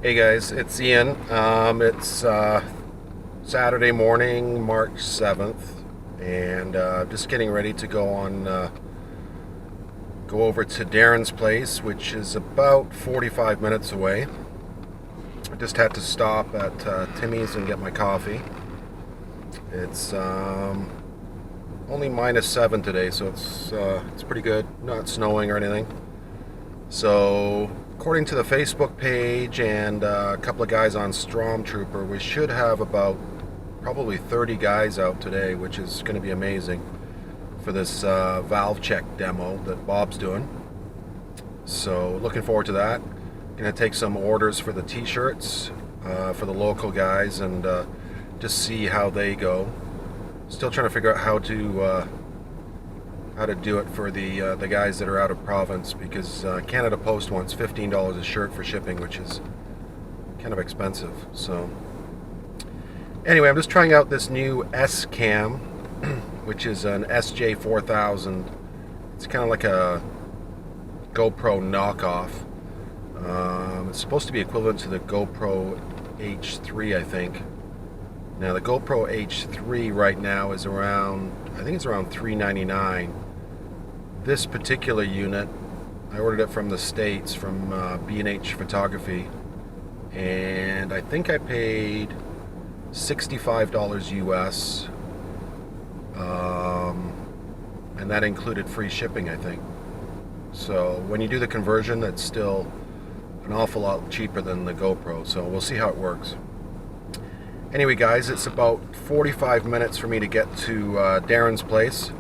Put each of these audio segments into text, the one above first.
Hey guys, it's Ian. It's Saturday morning, March 7th, and just getting ready to go over to Darren's place, which is about 45 minutes away. I just had to stop at Timmy's and get my coffee. It's only -7 today, so it's pretty good. Not snowing or anything. So, according to the Facebook page and a couple of guys on Stormtrooper, we should have about probably 30 guys out today, which is going to be amazing for this valve check demo that Bob's doing. So, looking forward to that. Going to take some orders for the t-shirts for the local guys and just see how they go. Still trying to figure out how to do it for the guys that are out of province, because Canada Post wants $15 a shirt for shipping, which is kind of expensive. So anyway, I'm just trying out this new S cam, which is an SJ4000. It's kind of like a GoPro knockoff. It's supposed to be equivalent to the GoPro H3, I think. Now the GoPro H3 right now is around, I think it's around $399. This particular unit, I ordered it from the States, from B&H Photography, and I think I paid $65 US, and that included free shipping, I think. So when you do the conversion, that's still an awful lot cheaper than the GoPro, so we'll see how it works. Anyway guys, it's about 45 minutes for me to get to Darren's place.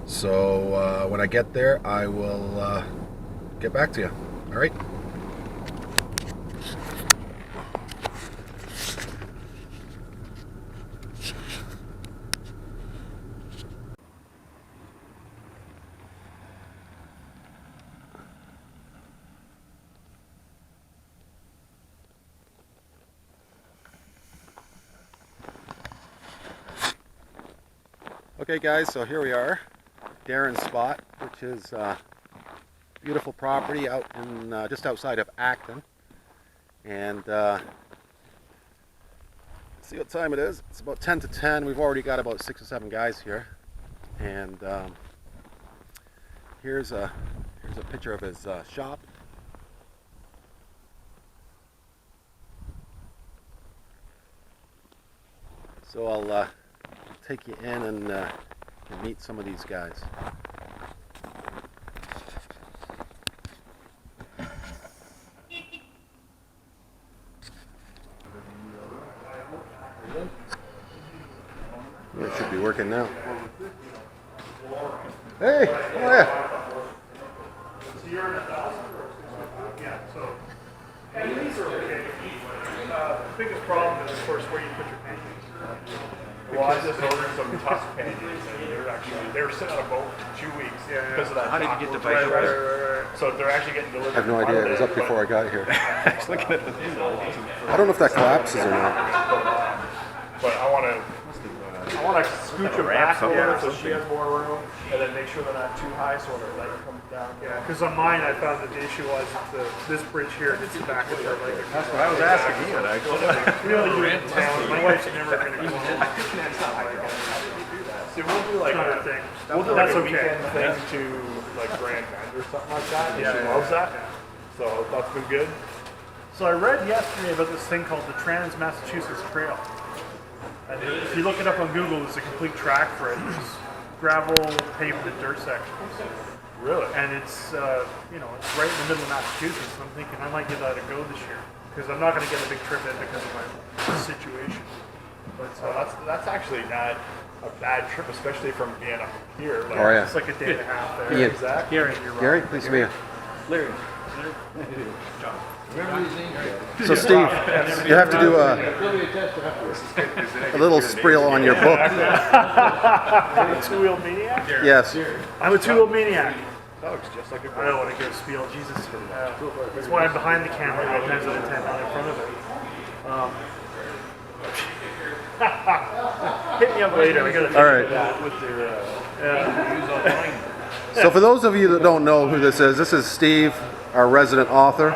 So when I get there, I will get back to you. All right? Okay guys, so here we are. Darren's spot, which is beautiful property out in just outside of Acton, and see what time it is. It's about 10 to 10. We've already got about 6 or 7 guys here, and here's a picture of his shop. So I'll take you in and meet some of these guys. It should be working now. Hey, how are you? So you're in 1,000? Yeah, so. And these are okay. The biggest problem is, of course, where you put your paintings. Well, I just ordered some tusk paintings, and they were sitting on a boat for 2 weeks because of that. How did you get the bike? Right. So they're actually getting delivered. I have no idea. It was up before I got here. I was looking at the thing. I don't know if that collapses or not. But I want to scooch them back a little so she has more room, and then make sure they're not too high so when her leg comes down. Yeah, because on mine I found that the issue was this bridge here hits the back of her leg. That's what I was asking Ian. Really, my wife's never going to go home. See, we'll do like a thing. We'll do like a weekend thing to like Grand Bend or something like that. And she loves that. So that's been good. So I read yesterday about this thing called the Trans-Massachusetts Trail. And if you look it up on Google, there's a complete track for it. There's gravel, pavement, dirt sections. Really? And it's it's right in the middle of Massachusetts. And I'm thinking I might give that a go this year because I'm not going to get a big trip in because of my situation. But that's actually not a bad trip, especially from being up here. Like, Oh, yeah. It's like a day and a half there. Ian. Exactly. Gary, you're wrong. Gary, nice to meet you. Larry. John. So Steve, you have to do a little spiel on your book. I'm a two-wheel maniac? Yes. I'm a two-wheel maniac. That looks just like a I don't want to give a spiel. Jesus. That's why I'm behind the camera 9 times out of 10, not in front of it. Hit me up later. I gotta All right. that with your So for those of you that don't know who this is Steve, our resident author.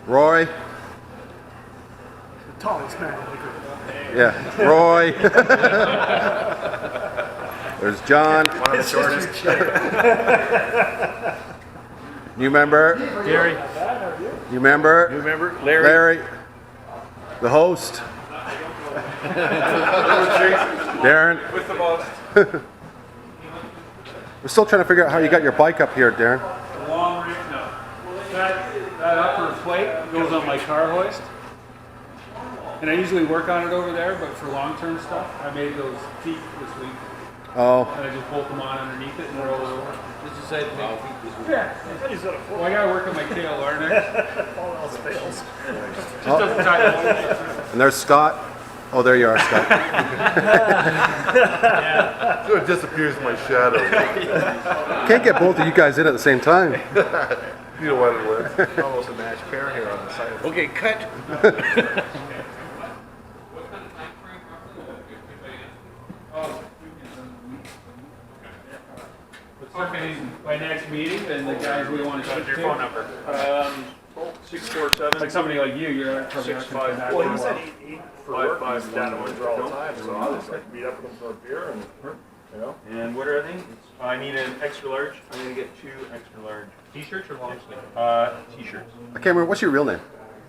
Roy. The tallest man in the group. Yeah, Roy. There's John. One of the shortest. New member. Gary. New member. You remember? Larry. Larry. The host. Darren. With the most. We're still trying to figure out how you got your bike up here, Darren. Long rig, no. That upper plate goes on my car hoist. And I usually work on it over there, but for long-term stuff, I made those feet this week. Oh, And I just bolt them on underneath it and roll it over. Did you say the big feet this week? Yeah. He's got a Well, I gotta work on my KLR next. all else fails. Just doesn't tie and there's Scott. Oh, there you are, Scott. So it disappears my shadow. Can't get both of you guys in at the same time. You know what it was. Almost a match pair here on the side. Okay, cut. Okay, my next meeting, and the guys we want to shoot Your to. phone number. 647. Like somebody like you, probably not gonna come back Well, for he a said while. he for work. Five, He's down in one, Windsor all the one. time, so I'll just like meet up with him for a beer and you know. And what are things? I need an extra large. I'm gonna get 2 extra large. T-shirts or long sleeve? T-shirts. I can't remember. What's your real name?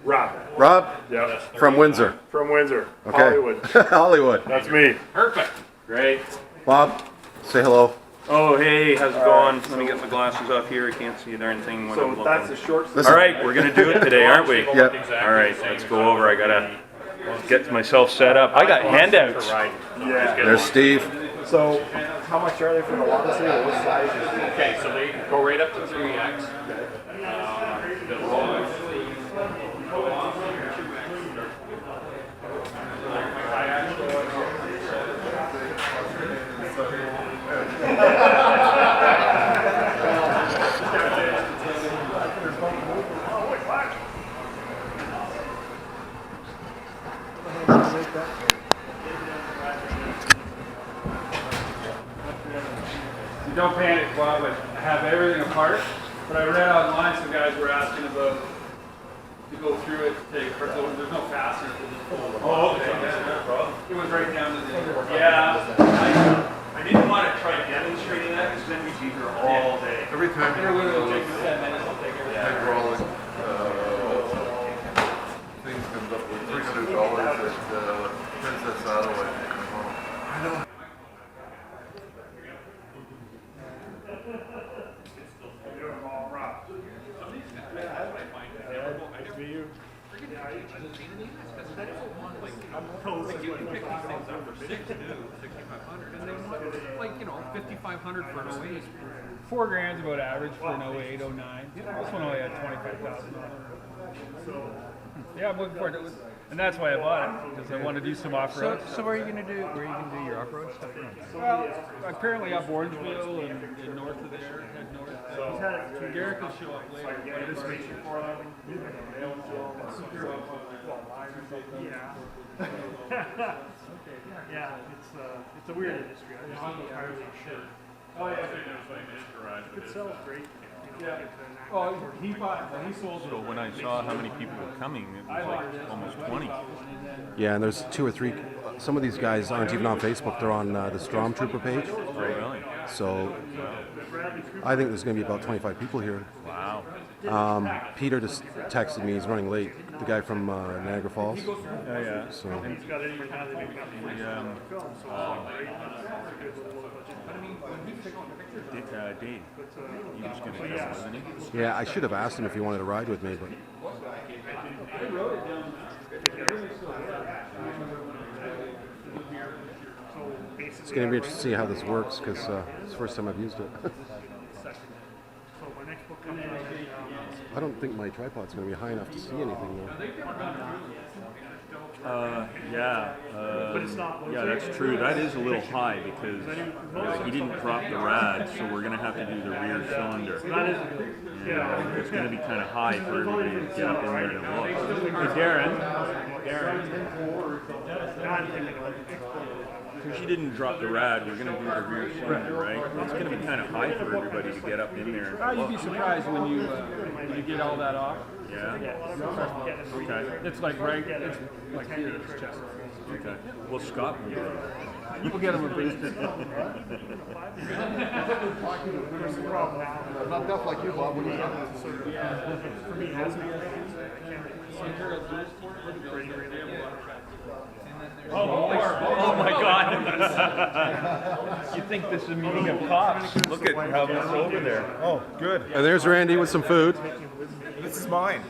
Rob. Rob? Yeah. From Windsor. From Windsor. Okay. Hollywood. Hollywood. That's me. Perfect. Great. Bob, say hello. Oh, hey, how's it going? Let me get my glasses off here. I can't see a darn thing when I'm So looking. that's the short. This All is- right, we're gonna do it today, aren't we? Yep. All right, let's go over. I gotta get myself set up. I got handouts. Yeah. There's Steve. So how much are they for the long sleeve? Or what size is it? Okay, so they go right up to 3X. The long sleeve. Don't panic, Bob. I have everything apart, but I read online some guys were asking about to go through it. There's no fastener for this pull. Oh, okay. No problem. It was right down to the yeah. I didn't want to try demonstrating that because then we'd be here all day. Every time It will take 10 minutes. I'll take everything. hydraulic thing comes up with $300 at Princess Satellite. I know. You can pick these things up for 6,500, and they want like 5,500 for an 08. $4,000 about average for an 08, 09. This one only had 25,000 on it. Yeah, I'm looking forward to it. And that's why I bought it, because I want to do some off-road. So where are you gonna do? Where are you gonna do your off-road stuff? Well, apparently up Orangeville and north of there, head north. Garrick will show up later. Yeah, it's a weird industry. I'm not entirely sure. Oh yeah, It sells great. yeah. Oh, he bought. He sold it. So when I saw how many people were coming, it was like almost 20. Yeah, and there's 2 or 3. Some of these guys aren't even on Facebook. They're on the Stormtrooper page. Really? So I think there's going to be about 25 people here. Wow. Peter just texted me. He's running late. The guy from Niagara Falls. Yeah. So Dave, he was going to come, wasn't he? yeah, I should have asked him if he wanted to ride with me, but it's going to be interesting to see how this works because it's the first time I've used it. I don't think my tripod's going to be high enough to see anything though. Yeah, that's true. That is a little high because he didn't drop the rad, so we're going to have to do the rear cylinder. Yeah, it's going to be kind of high for everybody to get up in there to look. Hey, Darren. because you didn't drop the rad, we're gonna do the rear cylinder, right? It's gonna be kind of high for everybody to get up in there. You'd be surprised when you get all that off. Yeah. Okay. It's like right, it's like here, it's chest. Okay. Well, Scott will do it. We'll get him a boost. Not tough like you, Bob. What do you got? Oh my God! You think this is a meeting of cops? Look at how it's over there. Oh, good. And there's Randy with some food. This is mine.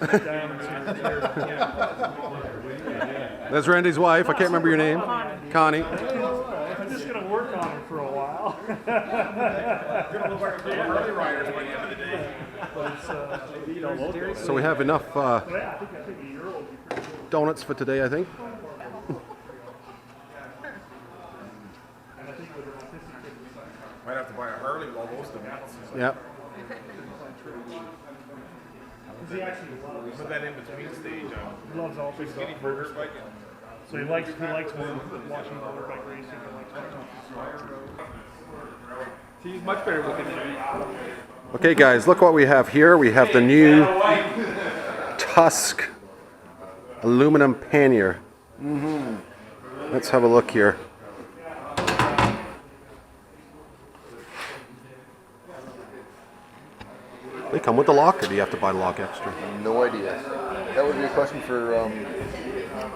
There's Randy's wife. I can't remember your name. Connie. I'm just gonna work on it for a while. Early riders by the end of the day. So we have enough Yeah, I think a year old would be pretty cool. donuts for today, I think. Might have to buy a Harley while most of them. Yep. He actually loves, Put that in between stage. loves all things Skinny about burger bike. So he likes watching motorbike racing. He likes watching. He's much better looking than me. Okay, guys, look what we have here. We have the new Tusk aluminum pannier. Let's have a look here. They come with the lock, or do you have to buy the lock extra? No idea. That would be a question for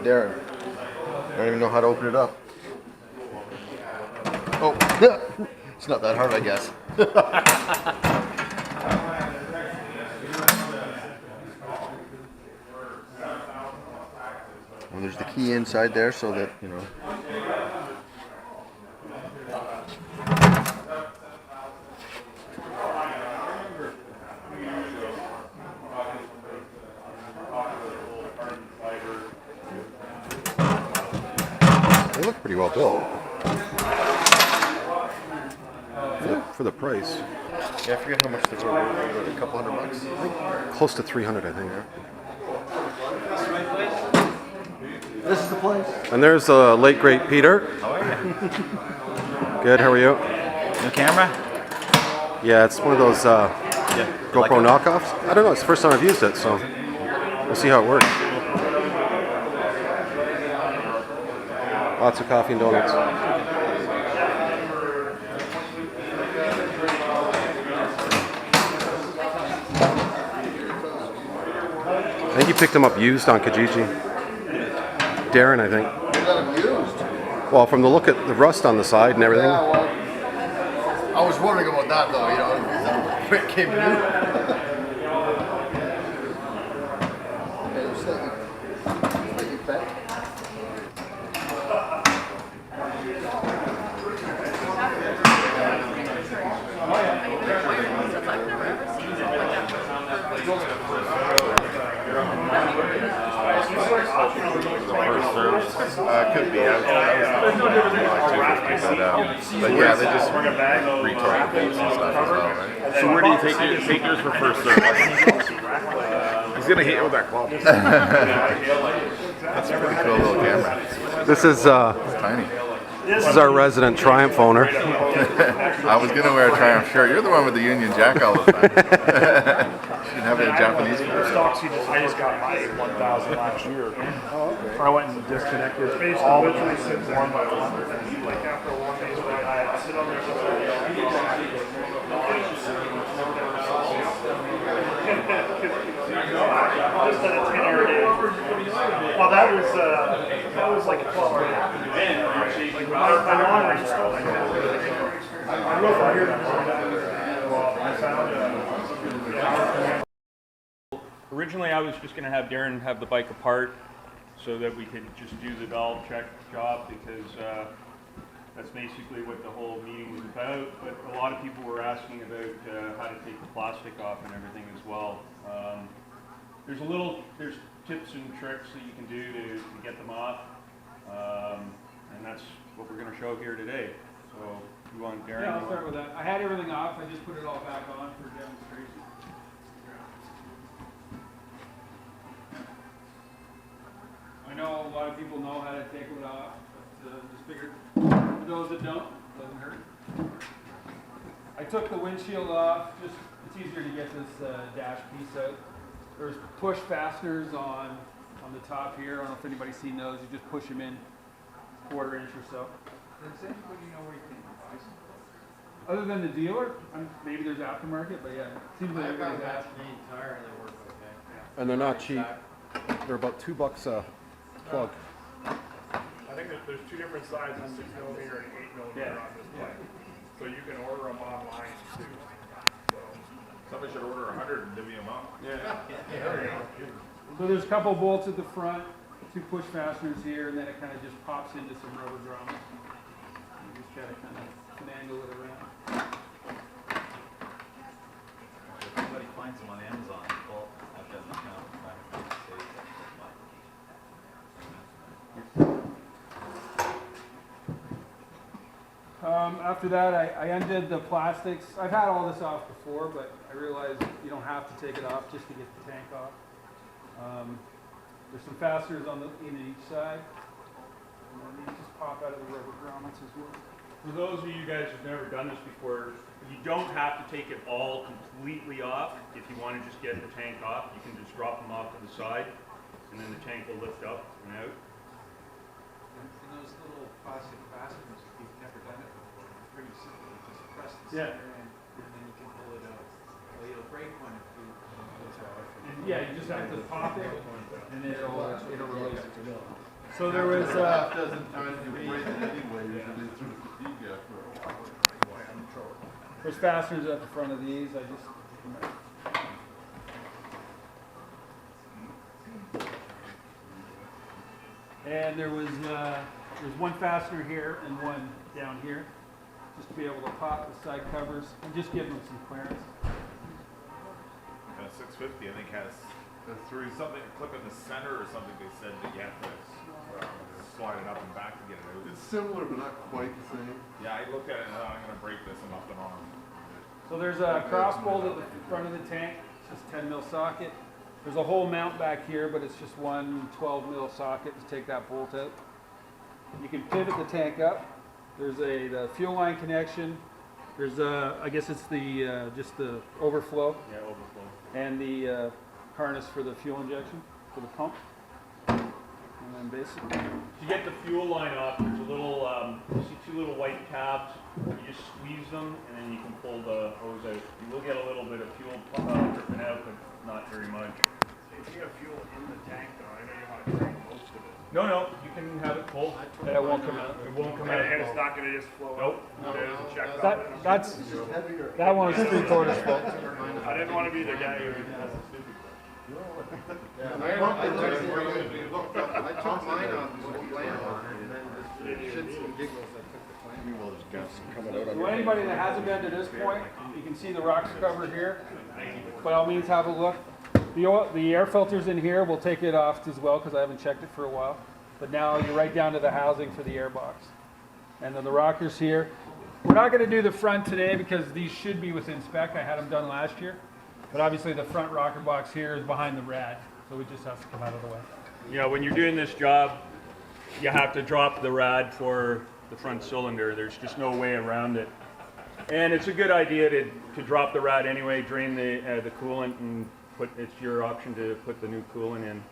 Darren. I don't even know how to open it up. Oh, it's not that hard, I guess. And there's the key inside there so that, you know. They look pretty well built. For the price. Yeah, I forget how much they were. A couple $100. Close to 300, I think. This is the place. And there's the late great Peter. How are you? Good, how are you? New camera? Yeah, it's one of those GoPro knockoffs. I don't know, it's the first time I've used it, so we'll see how it works. Lots of coffee and donuts. I think you picked them up used on Kijiji. Darren, I think. You got them used. Well, from the look at the rust on the side and everything. Yeah, well, I was wondering about that though, you know, when it came new. It was slightly bent. Could be. I was but yeah, they just retail the bolts and stuff as well, right? So where do you take yours for first service? He's gonna hit you with that club. That's a pretty cool little camera. This is Tiny. this is our resident Triumph owner. I was gonna wear a Triumph shirt. You're the one with the Union Jack all the time. Should have a Japanese flag. I just got my 1,000 last year. I went and disconnected all the pieces one by one. Like after one day, I sit on there. Just at a 10-hour day. Well, that was like a 12-hour day. Like my long range stuff. I found Originally, I was just going to have Darren have the bike apart so that we could just do the valve check job, because that's basically what the whole meeting was about. But a lot of people were asking about how to take the plastic off and everything as well. There's tips and tricks that you can do to get them off, and that's what we're going to show here today. So you want Darren? Yeah, I'll start with that. I had everything off. I just put it all back on for demonstration. I know a lot of people know how to take it off, but just figured those that don't, doesn't hurt. I took the windshield off, just, it's easier to get this dash piece out. There's push fasteners on the top here. I don't know if anybody's seen those. You just push them in a quarter inch or so. Does anybody know where you can buy some? Other than the dealer, maybe there's aftermarket, but yeah, it seems like everybody's asking. Tire and they work okay. And they're not cheap. They're about $2 a plug. I think that there's two different sizes, 6mm and 8mm on this plate. So you can order them online too. Somebody should order 100 and divvy them up. So there's a couple bolts at the front, 2 push fasteners here, and then it kind of just pops into some rubber drummers. You just try to kind of finagle it around. Somebody finds them on Amazon. Well, I've got an account. I'm trying to save After that, I undid the plastics. I've had all this off before, but I realized you don't have to take it off just to get the tank off. There's some fasteners on in each side, and then these just pop out of the rubber grommets as well. For those of you guys who've never done this before, you don't have to take it all completely off. If you want to just get the tank off, you can just drop them off to the side, and then the tank will lift up and out. And those little plastic fasteners, if you've never done it before, it's pretty simple. You just press the Yeah. center end, and then you can pull it out. Well, you'll break one if you pull it out. And yeah, you just have to pop it, and then it'll release it. So there was doesn't try to break it anyway, usually through fatigue after a while. there's fasteners at the front of these. I just and there's one fastener here and one down here, just to be able to pop the side covers and just give them some clearance. 650, I think, has something, a clip in the center or something. They said that you have to slide it up and back to get it out. It's similar, but not quite the same. Yeah, I looked at it and I thought, I'm going to break this and up and on. So there's a cross bolt at the front of the tank, it's just 10mm socket. There's a whole mount back here, but it's just one 12mm socket to take that bolt out. You can pivot the tank up. There's the fuel line connection. There's I guess it's the just the overflow. Yeah, overflow. And the harness for the fuel injection for the pump. And then basically, To get the fuel line off, there's a little, you see 2 little white tabs. You just squeeze them, and then you can pull the hose out. You will get a little bit of fuel dripping out, but not very much. If you have fuel in the tank though, I know you want to drink most of it. No, you can have it full. that won't come out. It won't come out. And it's not going to just flow out. Nope. It isn't checked That off. that one is 3/4 full. I didn't want to be the guy who I took mine on the plan and then just shits and giggles, I took the plan. Well, there's gas coming out on So anybody that hasn't been to this point, you can see the rocks cover here. By all means, have a look. The air filters in here, we'll take it off as well because I haven't checked it for a while. But now you're right down to the housing for the air box. And then the rockers here. We're not going to do the front today because these should be within spec. I had them done last year. But obviously the front rocker box here is behind the rad. So we just have to come out of the way. Yeah, when you're doing this job, you have to drop the rad for the front cylinder. There's just no way around it. And it's a good idea to drop the rad anyway, drain the coolant, and it's your option to put the new coolant in.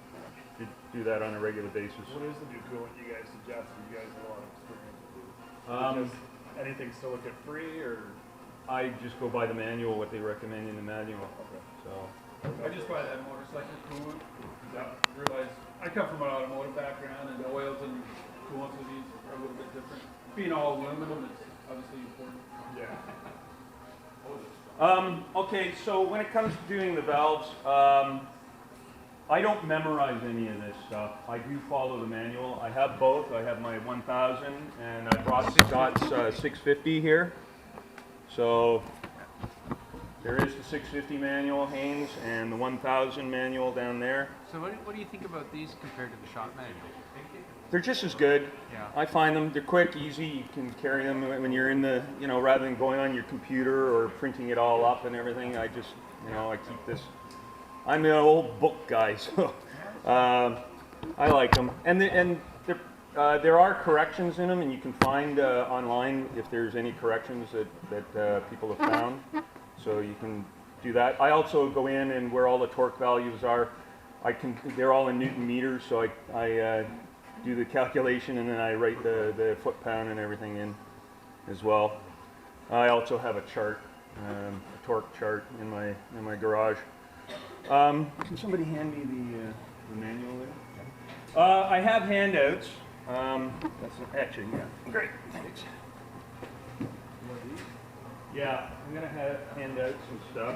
You do that on a regular basis. What is the new coolant you guys suggest? You guys have a lot of experience with Um, anything silicate free or? I just go by the manual, what they recommend in the manual. Okay. So. I just buy that motorcycle coolant. I realize I come from an automotive background, and oils and coolants with these are a little bit different. Being all aluminum is obviously important. Yeah. Okay, so when it comes to doing the valves, I don't memorize any of this stuff. I do follow the manual. I have both. I have my 1000 and I brought Scott's 650 here. So there is the 650 manual, Haynes, and the 1000 manual down there. So what do you think about these compared to the shop manual? They're just as good. Yeah. I find them, they're quick, easy. You can carry them when you're in the, rather than going on your computer or printing it all up and everything. I just, I keep this. I'm an old book guy, so I like them. And they're there are corrections in them, and you can find online if there's any corrections that people have found. So you can do that. I also go in and where all the torque values are, they're all in Newton meters, so I do the calculation and then I write the foot pound and everything in as well. I also have a chart, a torque chart in my garage. Can somebody hand me the manual there? I have handouts. Actually, yeah. Great, thanks. Yeah, I'm gonna have handouts and stuff.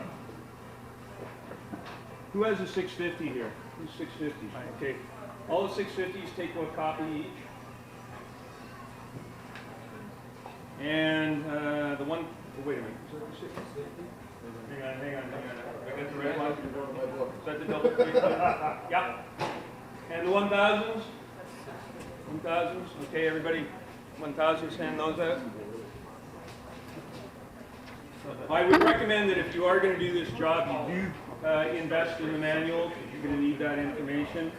Who has a 650 here? Who's 650? Okay. All the 650s take one copy each. And the one, oh, wait a minute. Is that the 650? Hang on. I got the right one. Is that the double 350? Yeah. And the 1000s? 1000s? Okay, everybody. 1000s, hand those out. I would recommend that if you are going to do this job, you do invest in the manual. You're going to need that information.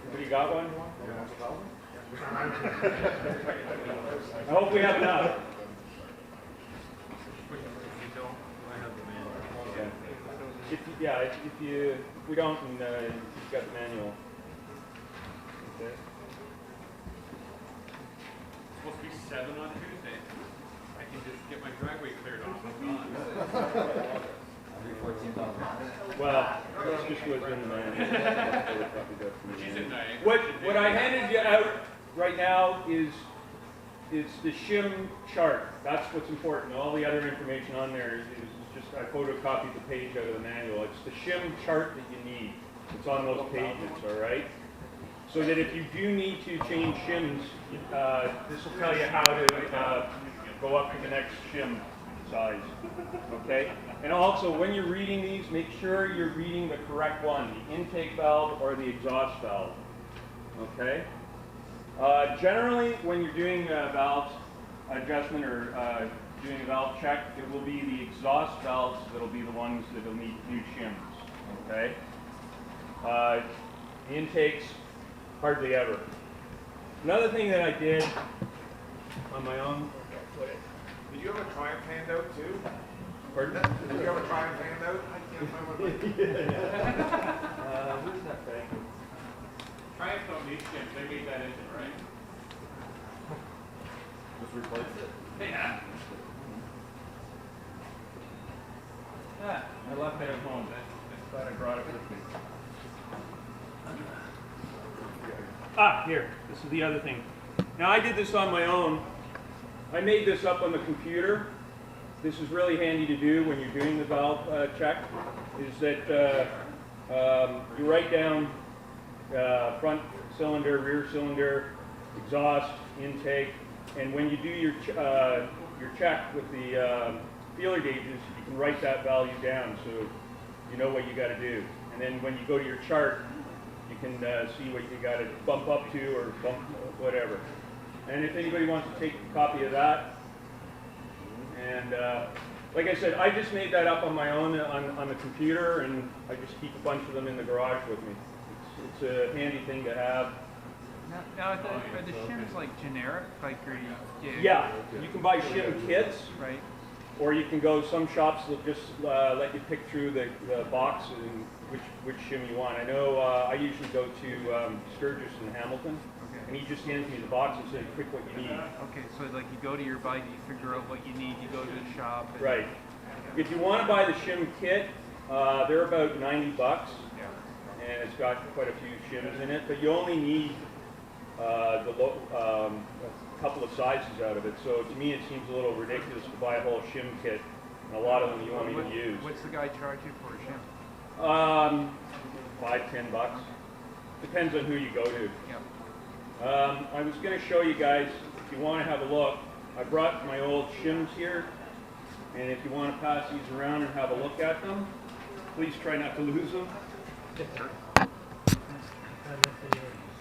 Everybody got one? I hope we have enough. If we don't, and you've got the manual. Okay. Supposed to be 7 on Tuesday. I can just get my driveway cleared off. Well, that's just what's in the manual. She's in Niagara. What I handed you out right now is the shim chart. That's what's important. All the other information on there is just, I photocopied the page out of the manual. It's the shim chart that you need. It's on those pages, all right? So that if you do need to change shims, this will tell you how to go up to the next shim size, okay? And also, when you're reading these, make sure you're reading the correct one, the intake valve or the exhaust valve, okay? Generally, when you're doing a valve adjustment or doing a valve check, it will be the exhaust valves that will be the ones that will need new shims, okay? The intakes, hardly ever. Another thing that I did on my own. Did you have a Triumph handout too? Pardon? Did you have a Triumph handout? I can't find my Where's that thing? Triumph don't need shims. They made that engine, right? Just replace it. Yeah. I left it at home. I thought I brought it with me. Here. This is the other thing. Now, I did this on my own. I made this up on the computer. This is really handy to do when you're doing the valve check, is that you write down front cylinder, rear cylinder, exhaust, intake, and when you do your check with the feeler gauges, you can write that value down so you know what you got to do. And then when you go to your chart, you can see what you got to bump up to or bump whatever. And if anybody wants to take a copy of that, and like I said, I just made that up on my own on the computer, and I just keep a bunch of them in the garage with me. It's a handy thing to have. Now are the shims like generic? Like Yeah, you can buy shim kits. Right. Or you can go, some shops will just let you pick through the box and which shim you want. I know I usually go to Sturgis in Hamilton, and he just hands me the box and says, pick what you need. Okay, so like you go to your bike, you figure out what you need, you go to the shop. And Right. If you want to buy the shim kit, they're about $90, and it's got quite a few shims in it, but you only need a couple of sizes out of it. So to me, it seems a little ridiculous to buy a whole shim kit, and a lot of them you won't even use. What's the guy charge you for a shim? $5-10. Depends on who you go to. Yeah. I was going to show you guys, if you want to have a look, I brought my old shims here, and if you want to pass these around and have a look at them, please try not to lose them.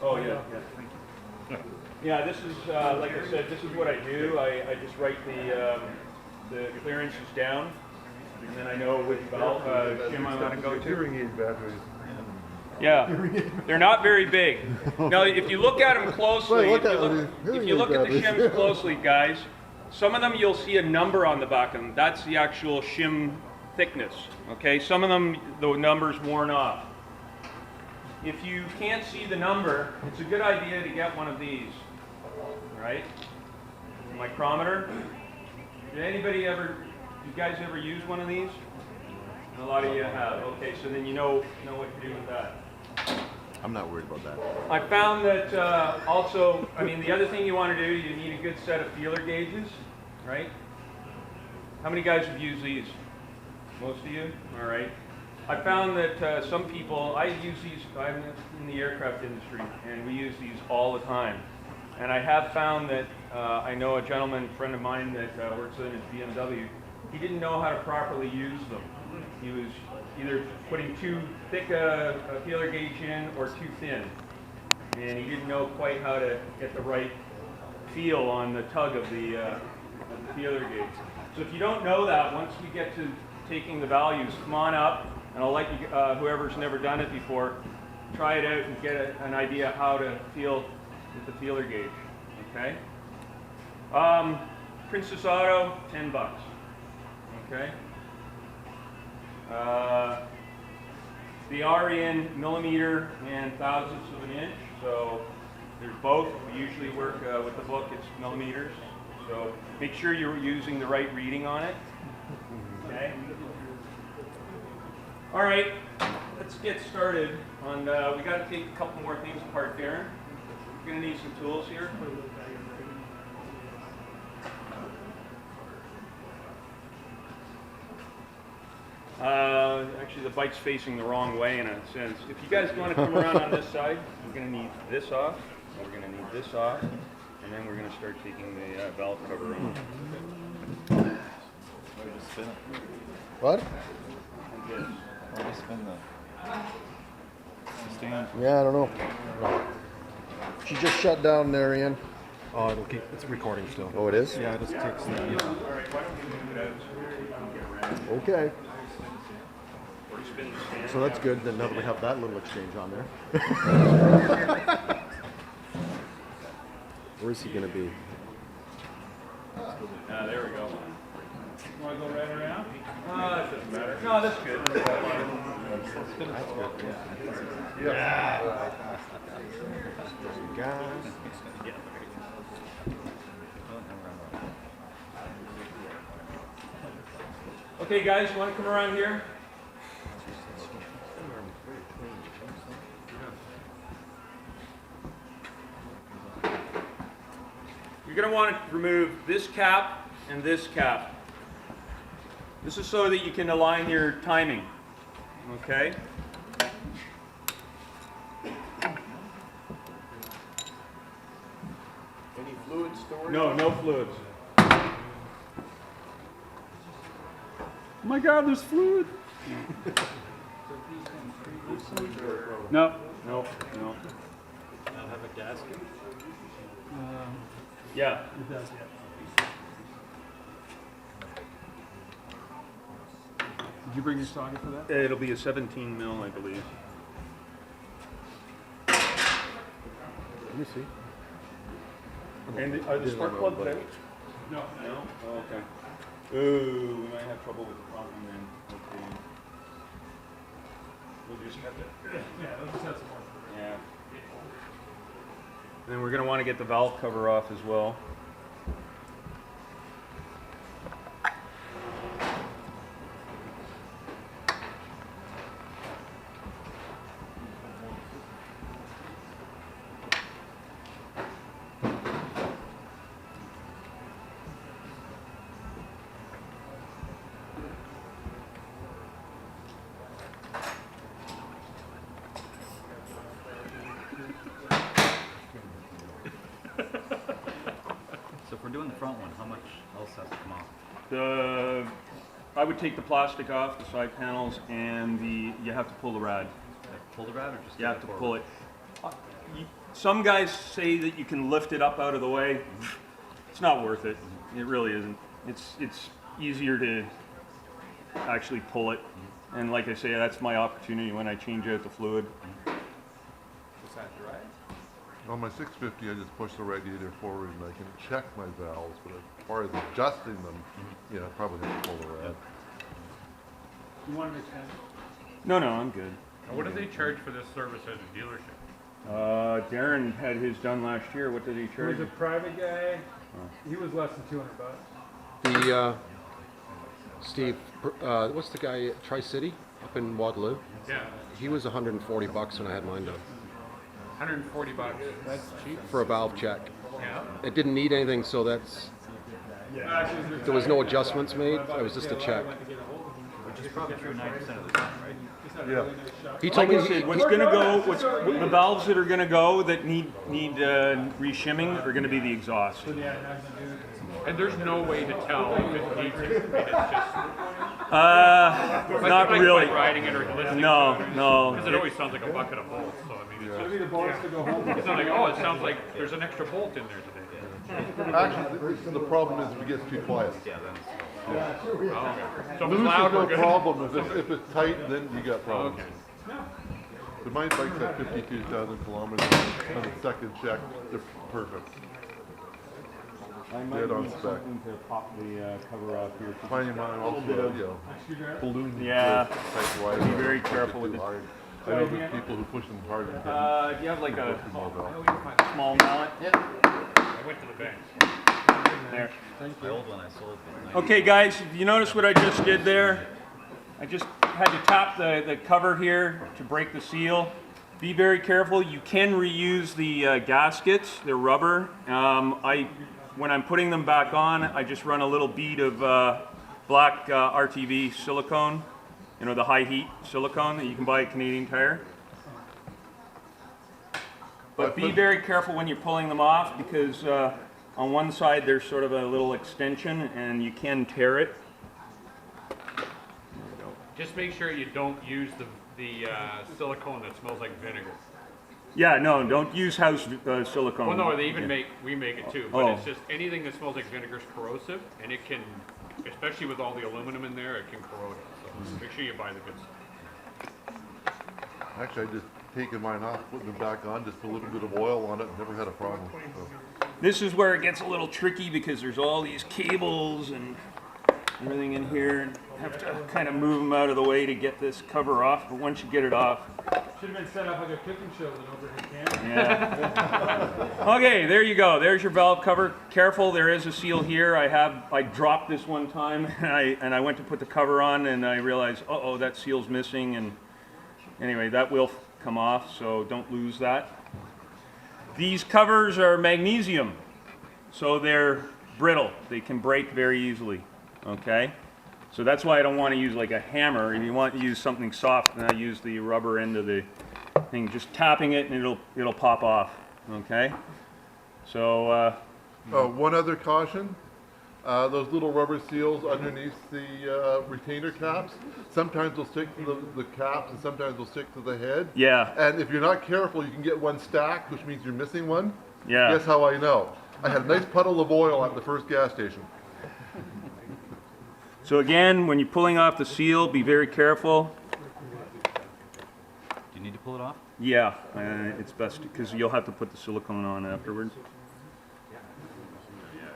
Oh yeah, yeah. Yeah, this is, like I said, this is what I do. I just write the clearances down, and then I know which shim I want to go to. Hearing aid batteries. Yeah, they're not very big. Now, if you look at them closely, if you look at the shims closely, guys, some of them you'll see a number on the back of them. That's the actual shim thickness. Okay, some of them the number's worn off. If you can't see the number, it's a good idea to get one of these. Right? Micrometer. Did you guys ever use one of these? A lot of you have. Okay, so then you know what to do with that. I'm not worried about that. I found that also, I mean, the other thing you want to do, you need a good set of feeler gauges, right? How many guys have used these? Most of you? All right. I found that some people, I use these, I'm in the aircraft industry, and we use these all the time. And I have found that, I know a gentleman, friend of mine that works in his BMW, he didn't know how to properly use them. He was either putting too thick a feeler gauge in or too thin. And he didn't know quite how to get the right feel on the tug of the feeler gauge. So if you don't know that, once we get to taking the values, come on up, and I'll let you, whoever's never done it before, try it out and get an idea how to feel with the feeler gauge, okay? Princess Auto, $10, okay? They are in millimeter and thousandths of an inch, so there's both. We usually work with the book, it's millimeters. So make sure you're using the right reading on it. Okay. All right, let's get started. We got to take a couple more things apart, Darren. We're going to need some tools here. Actually, the bike's facing the wrong way in a sense. If you guys want to come around on this side, we're going to need this off, and we're going to need this off, and then we're going to start taking the valve cover off. What? Like this. Why do you spin the stand? Yeah, I don't know. She just shut down there, Ian. Oh, it's recording still. Oh, it is? Yeah, it just takes All right, why don't we move it out so we can get around? Okay. Or spin the stand. So that's good. Then now that we have that little exchange on there. Where's he going to be? There we go. Want to go right around? That doesn't matter. No, that's good. Guys. Okay, guys, you want to come around here? You're going to want to remove this cap and this cap. This is so that you can align your timing. Okay? Any fluid storage? No fluids. Oh my God, there's fluid. No. No. I'll have a gasket. Yeah. It does, yeah. Did you bring your socket for that? It'll be a 17 mil, I believe. Let me see. And are the spark plugs out? No. No? Oh, okay. Ooh, we might have trouble with the pumping then. Okay. We'll just have to. Yeah, let's just have some more. Yeah. And then we're going to want to get the valve cover off as well. So if we're doing the front one, how much else has to come off? I would take the plastic off, the side panels, and you have to pull the rad. Pull the rad or just You take have to it pull forward? it. Some guys say that you can lift it up out of the way. It's not worth it. It really isn't. It's easier to actually pull it. And like I say, that's my opportunity when I change out the fluid. Was that dry? On my 650, I just push the radiator forward and I can check my valves, but as far as adjusting them, yeah, I probably have to pull the rad. You want to extend? No, I'm good. Now, what do they charge for this service at a dealership? Darren had his done last year. What did he He charge? was a private guy. He was less than $200. The Steve, what's the guy at Tri-City up in Waterloo? Yeah, He was $140 when I had mine done 140 bucks. That's cheap. for a valve check. Yeah. It didn't need anything, so that's there was no adjustments made. It was just a check. Which is probably true 90% of the time, right? Yeah. He told Like me I said, what's going to go, the valves that are going to go that need re-shimming are going to be the exhaust. And there's no way to tell if it needs it. I mean, it's just Not like really. riding it or listening No, to it. no. Because it always sounds like a bucket of bolts. So I mean, Maybe the bonus to go home. it's not like, oh, it sounds like there's an extra bolt in there today. Actually, the problem is if it gets too quiet. Yeah, then it's Oh, okay. So if Loose it's is loud, no we're good. problem. If it's tight, then you got problems. Okay. But my bike's at 52,000 kilometers. On the second check, they're perfect. I might Dead on need spec. something to pop the cover off here. Finding mine also, balloon. Yeah. Type wire. Be very careful with Too it. hard. I know there's people who push them hard and Do you have like a small valve. small mallet? I went to the bank. There. my old one I sold. Okay, guys, you notice what I just did there? I just had to tap the cover here to break the seal. Be very careful. You can reuse the gaskets. They're rubber. When I'm putting them back on, I just run a little bead of black RTV silicone. You know, the high heat silicone that you can buy at Canadian Tire. But be very careful when you're pulling them off because on one side there's sort of a little extension and you can tear it. Just make sure you don't use the silicone that smells like vinegar. Yeah, no, don't use house silicone. Well, no, they even we make it too, but Oh. it's just anything that smells like vinegar is corrosive, and it can, especially with all the aluminum in there, it can corrode it. So make sure you buy the good stuff. Actually, I just taken mine off, putting them back on, just put a little bit of oil on it, never had a problem. So. This is where it gets a little tricky because there's all these cables and everything in here, and have to kind of move them out of the way to get this cover off. But once you get it off, Should have been set up like a cooking show with an overhead camera. yeah. Okay, there you go. There's your valve cover. Careful, there is a seal here. I dropped this one time, and I went to put the cover on, and I realized, uh-oh, that seal's missing. And anyway, that will come off, so don't lose that. These covers are magnesium, so they're brittle. They can break very easily. Okay, so that's why I don't want to use like a hammer. If you want to use something soft, then I use the rubber end of the thing, just tapping it and it'll pop off. Okay, so One other caution, those little rubber seals underneath the retainer caps, sometimes they'll stick to the caps and sometimes they'll stick to the head. yeah, And if you're not careful, you can get one stacked, which means you're missing one. yeah. Guess how I know? I had a nice puddle of oil at the first gas station. So again, when you're pulling off the seal, be very careful. Do you need to pull it off? Yeah, it's best because you'll have to put the silicone on afterwards.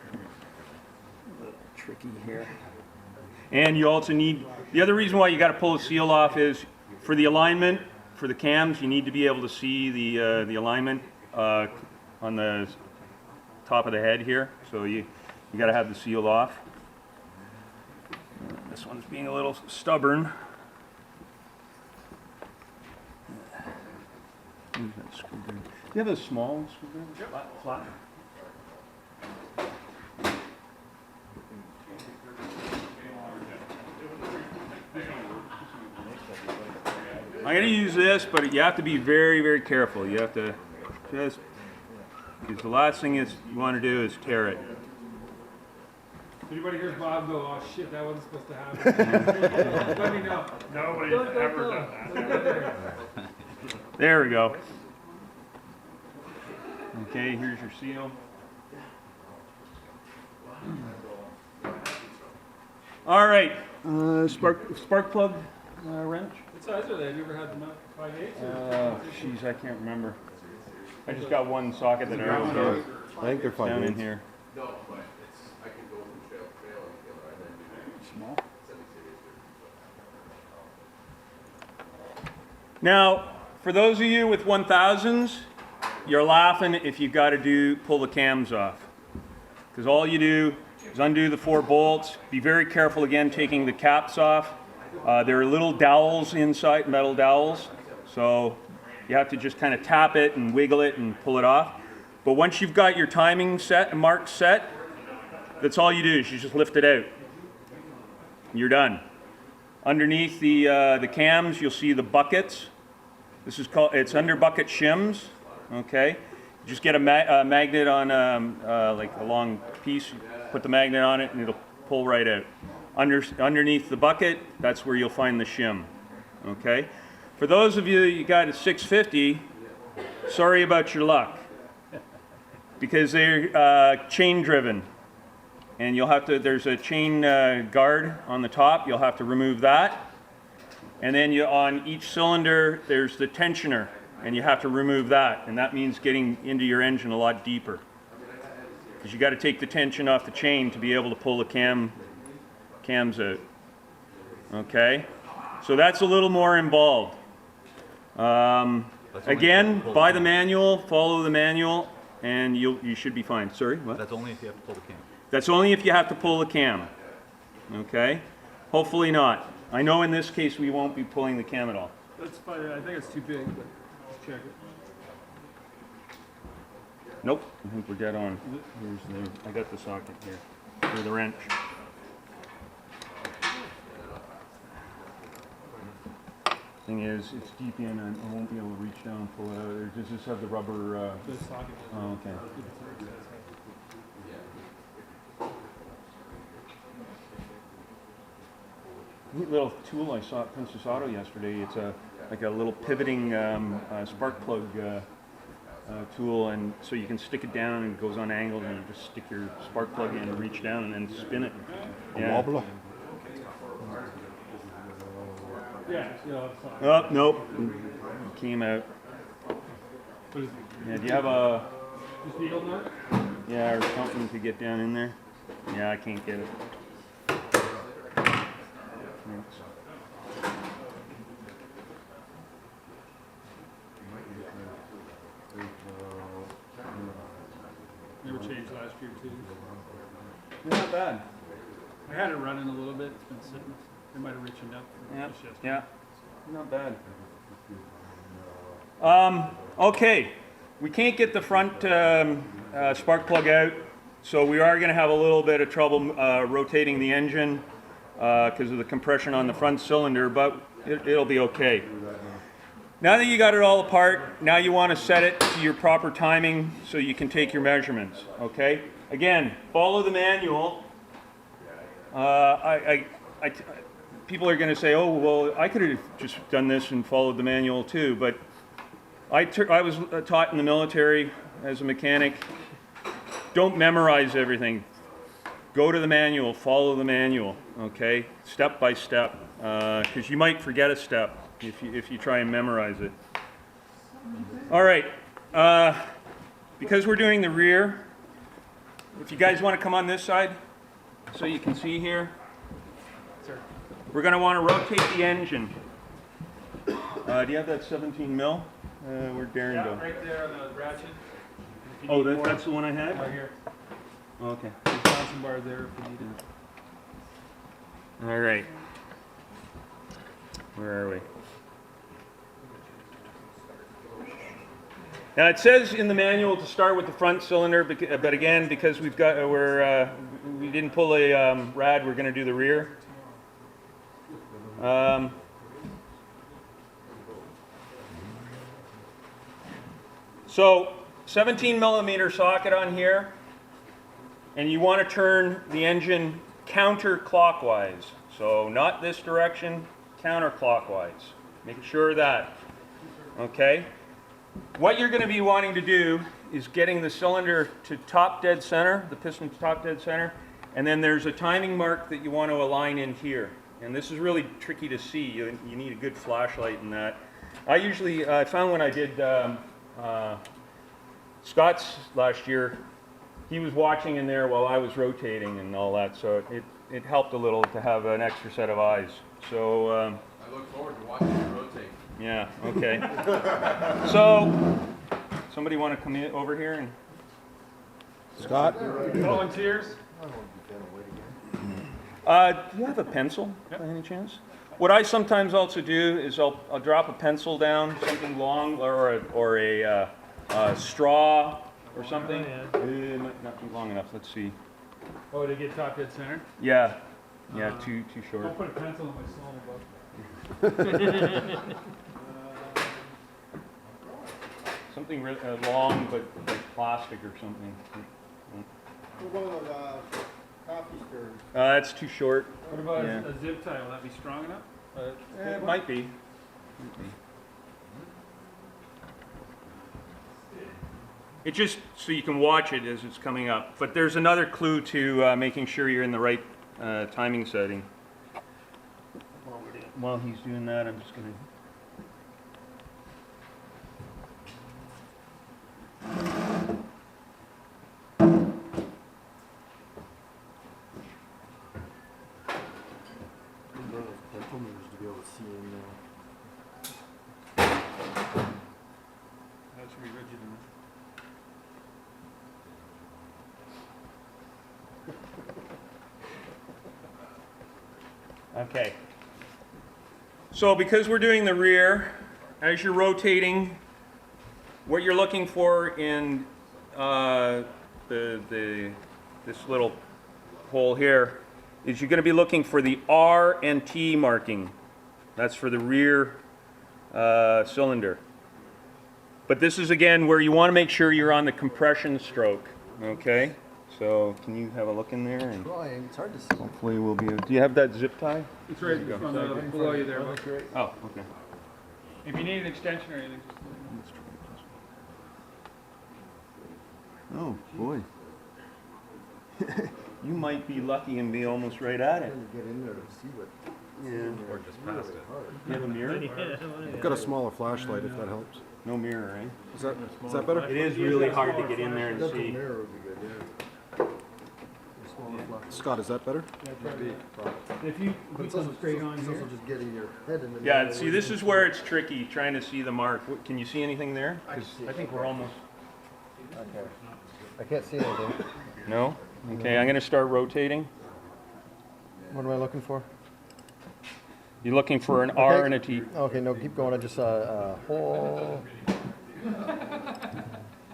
A little tricky here. And you also need, the other reason why you got to pull the seal off is for the alignment, for the cams, you need to be able to see the alignment on the top of the head here. So you got to have the seal off. This one's being a little stubborn. Where's that screwdriver? Do you have a small screwdriver? Flat. I'm going to use this, but you have to be very, very careful. You have to just, because the last thing is you want to do is tear it. Anybody hears Bob go, oh shit, that wasn't supposed to happen? Let me know. Nobody's ever done that. There we go. Okay, here's your seal. All right, Spark plug wrench. What size are they? Have you ever had them out 5/8? Jeez, I can't remember. I just got one socket that I always I think they're down in 5/8. here. Small. Now, for those of you with 1000s, you're laughing if you got to pull the cams off. Because all you do is undo the 4 bolts. Be very careful again taking the caps off. There are little dowels inside, metal dowels. So you have to just kind of tap it and wiggle it and pull it off. But once you've got your timing set and mark set, that's all you do is you just lift it out. You're done. Underneath the cams, you'll see the buckets. This is called, it's under bucket shims, okay? Just get a magnet on like a long piece, put the magnet on it and it'll pull right out. Underneath the bucket, that's where you'll find the shim, okay? For those of you got a 650, sorry about your luck. Because they're chain driven. And you'll have to, there's a chain guard on the top, you'll have to remove that. And then on each cylinder, there's the tensioner, and you have to remove that. And that means getting into your engine a lot deeper. Because you got to take the tension off the chain to be able to pull the cams out. Okay? So that's a little more involved. Again, buy the manual, follow the manual, and you should be fine. Sorry, what? That's only if you have to pull the cam. That's only if you have to pull the cam. Okay? Hopefully not. I know in this case we won't be pulling the cam at all. That's fine. I think it's too big, but check it. Nope, I think we're dead on. I got the socket here. Or the wrench. Thing is, it's deep in and I won't be able to reach down and pull it out. Or does this have the rubber? The socket. Oh, okay. Neat little tool I saw at Princess Auto yesterday. It's like a little pivoting spark plug tool, and so you can stick it down and it goes on angle, and you just stick your spark plug in and reach down and then spin it. A wobbler. Yeah. Oh, nope. It came out. Yeah, do you have a... Just needle nut? Yeah, or something to get down in there? Yeah, I can't get it. They were changed last year too. Not bad. I had it running a little bit. It's been sitting. They might have reached up. Yeah, not bad. Okay, we can't get the front spark plug out, so we are going to have a little bit of trouble rotating the engine because of the compression on the front cylinder, but it'll be okay. Now that you got it all apart, now you want to set it to your proper timing so you can take your measurements, okay? Again, follow the manual. People are going to say, oh, well, I could have just done this and followed the manual too, but I was taught in the military as a mechanic, don't memorize everything. Go to the manual, follow the manual, okay? Step by step, because you might forget a step if you try and memorize it. All right, because we're doing the rear, if you guys want to come on this side so you can see here, we're going to want to rotate the engine. Do you have that 17 mil? Where'd Darren go? Right there on the ratchet. Oh, that's the one I had? Right here. Okay. There's a Johnson bar there if you need it. All right. Where are we? Now it says in the manual to start with the front cylinder, but again, because we didn't pull a rad, we're going to do the rear. So 17 millimeter socket on here, and you want to turn the engine counterclockwise. So not this direction, counterclockwise. Make sure of that. Okay? What you're going to be wanting to do is getting the cylinder to top dead center, the piston to top dead center, and then there's a timing mark that you want to align in here. And this is really tricky to see. You need a good flashlight in that. I found when I did Scott's last year, he was watching in there while I was rotating and all that, so it helped a little to have an extra set of eyes. So I look forward to watching you rotate. yeah, okay. So somebody want to come in over here and Scott? Volunteers? do you have a pencil by any chance? What I sometimes also do is I'll drop a pencil down, something long, or a straw or something. It might not be long enough. Let's see. Oh, to get top dead center? Yeah, too short. I'll put a pencil in my small book. Something long, but like plastic or something. One of those coffee stirrers. That's too short. What about Yeah. a zip tie? Will that be strong enough? It might be. It just so you can watch it as it's coming up. But there's another clue to making sure you're in the right timing setting. While he's doing that, I'm just going to... To be able to see in there. That should be rigid enough. Okay. So because we're doing the rear, as you're rotating, what you're looking for in this little hole here is you're going to be looking for the R and T marking. That's for the rear cylinder. But this is again where you want to make sure you're on the compression stroke. Okay. So can you have a look in there? And Trying. It's hard to see. hopefully we'll be. Do you have that zip tie? It's right below you there. Bud. Oh, okay. If you need an extension or anything, just Oh boy. You might be lucky and be almost right at it. Get in there to see what. Yeah. Or just past it. You have a mirror? I've got a smaller flashlight if that helps. No mirror, right? Is that better? It is really hard to get in there and see. Mirror would be good, yeah. Scott, is that better? If you keep them straight on It's here. also just getting your head in the. Yeah, middle. see, this is where it's tricky, trying to see the mark. Can you see anything there? 'Cause I think we're almost... Okay. I can't see anything. No? Okay, I'm going to start rotating. What am I looking for? You're looking for an R and a T. Okay, no, keep going. I just saw a hole.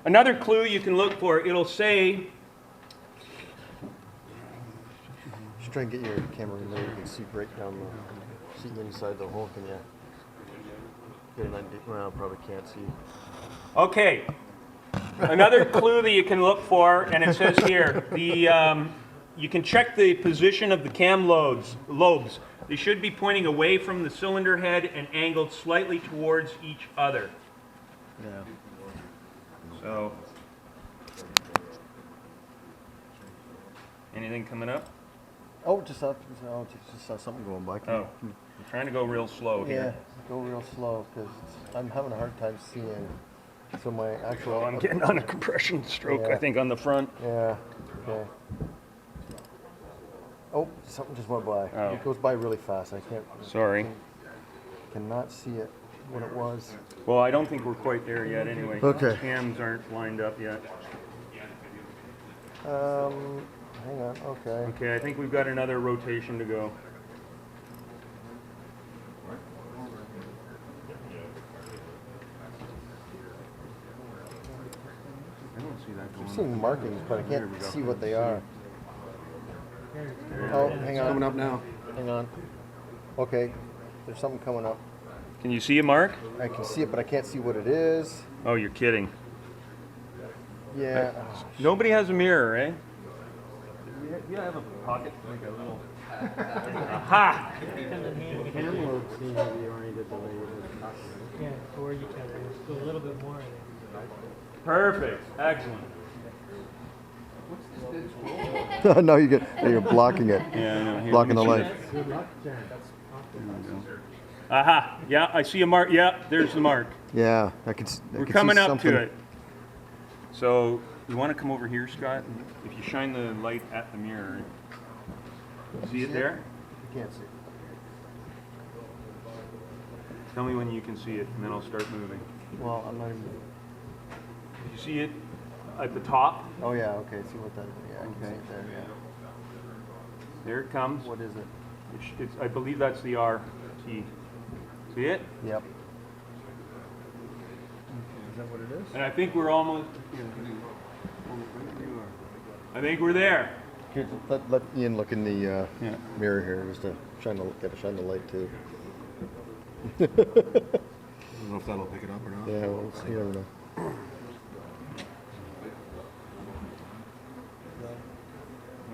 Another clue you can look for, it'll say... Just try and get your camera in there. You can see right down the, see inside the hole. Can you get an idea? Well, probably can't see. Okay. Another clue that you can look for, and it says here, you can check the position of the cam lobes. They should be pointing away from the cylinder head and angled slightly towards each other. Yeah. So, anything coming up? Oh, just saw something going by. Oh, I'm trying to go real slow Yeah, here. go real slow because I'm having a hard time seeing. So my actual. Well, I'm getting on a compression stroke, Yeah. I think, on the front. Yeah. Okay. Oh, something just went by. Oh. It goes by really fast. I can't. Sorry. Cannot see it. What it was. Well, I don't think we're quite there yet anyway. Okay. Cams aren't lined up yet. Hang on. Okay. Okay, I think we've got another rotation to go. I don't see that going I'm on. seeing markings, but I There can't we go. see what they are. Oh, hang on. Coming up now. Hang on. Okay. There's something coming up. Can you see a mark? I can see it, but I can't see what it is. Oh, you're kidding. Yeah. Nobody has a mirror, eh? You have a pocket, like a little... Aha! Cam load seems to be oriented the way it is. Yeah, toward each other. Just go a little bit more. Perfect. Excellent. No, you're blocking it. Yeah, I know. Here, Blocking the let me light. see Aha! Yeah, I see a mark. Yeah, there's the mark. Yeah, We're coming up to it. So you want to come over here, Scott? If you shine the light at the mirror, see it there? You can't see it. Tell me when you can see it, and then I'll start moving. Well, I'm not even. You see it at the top? Oh yeah, okay. See what that is? Yeah, I can see it there. Yeah. There it comes. What is it? I believe that's the RT. See it? Yep. Is that what it is? And I think we're almost. I think we're there. Here, let Ian look in the mirror here, just to shine the light too. I don't know if that'll pick it up or not. Yeah, well, you never know.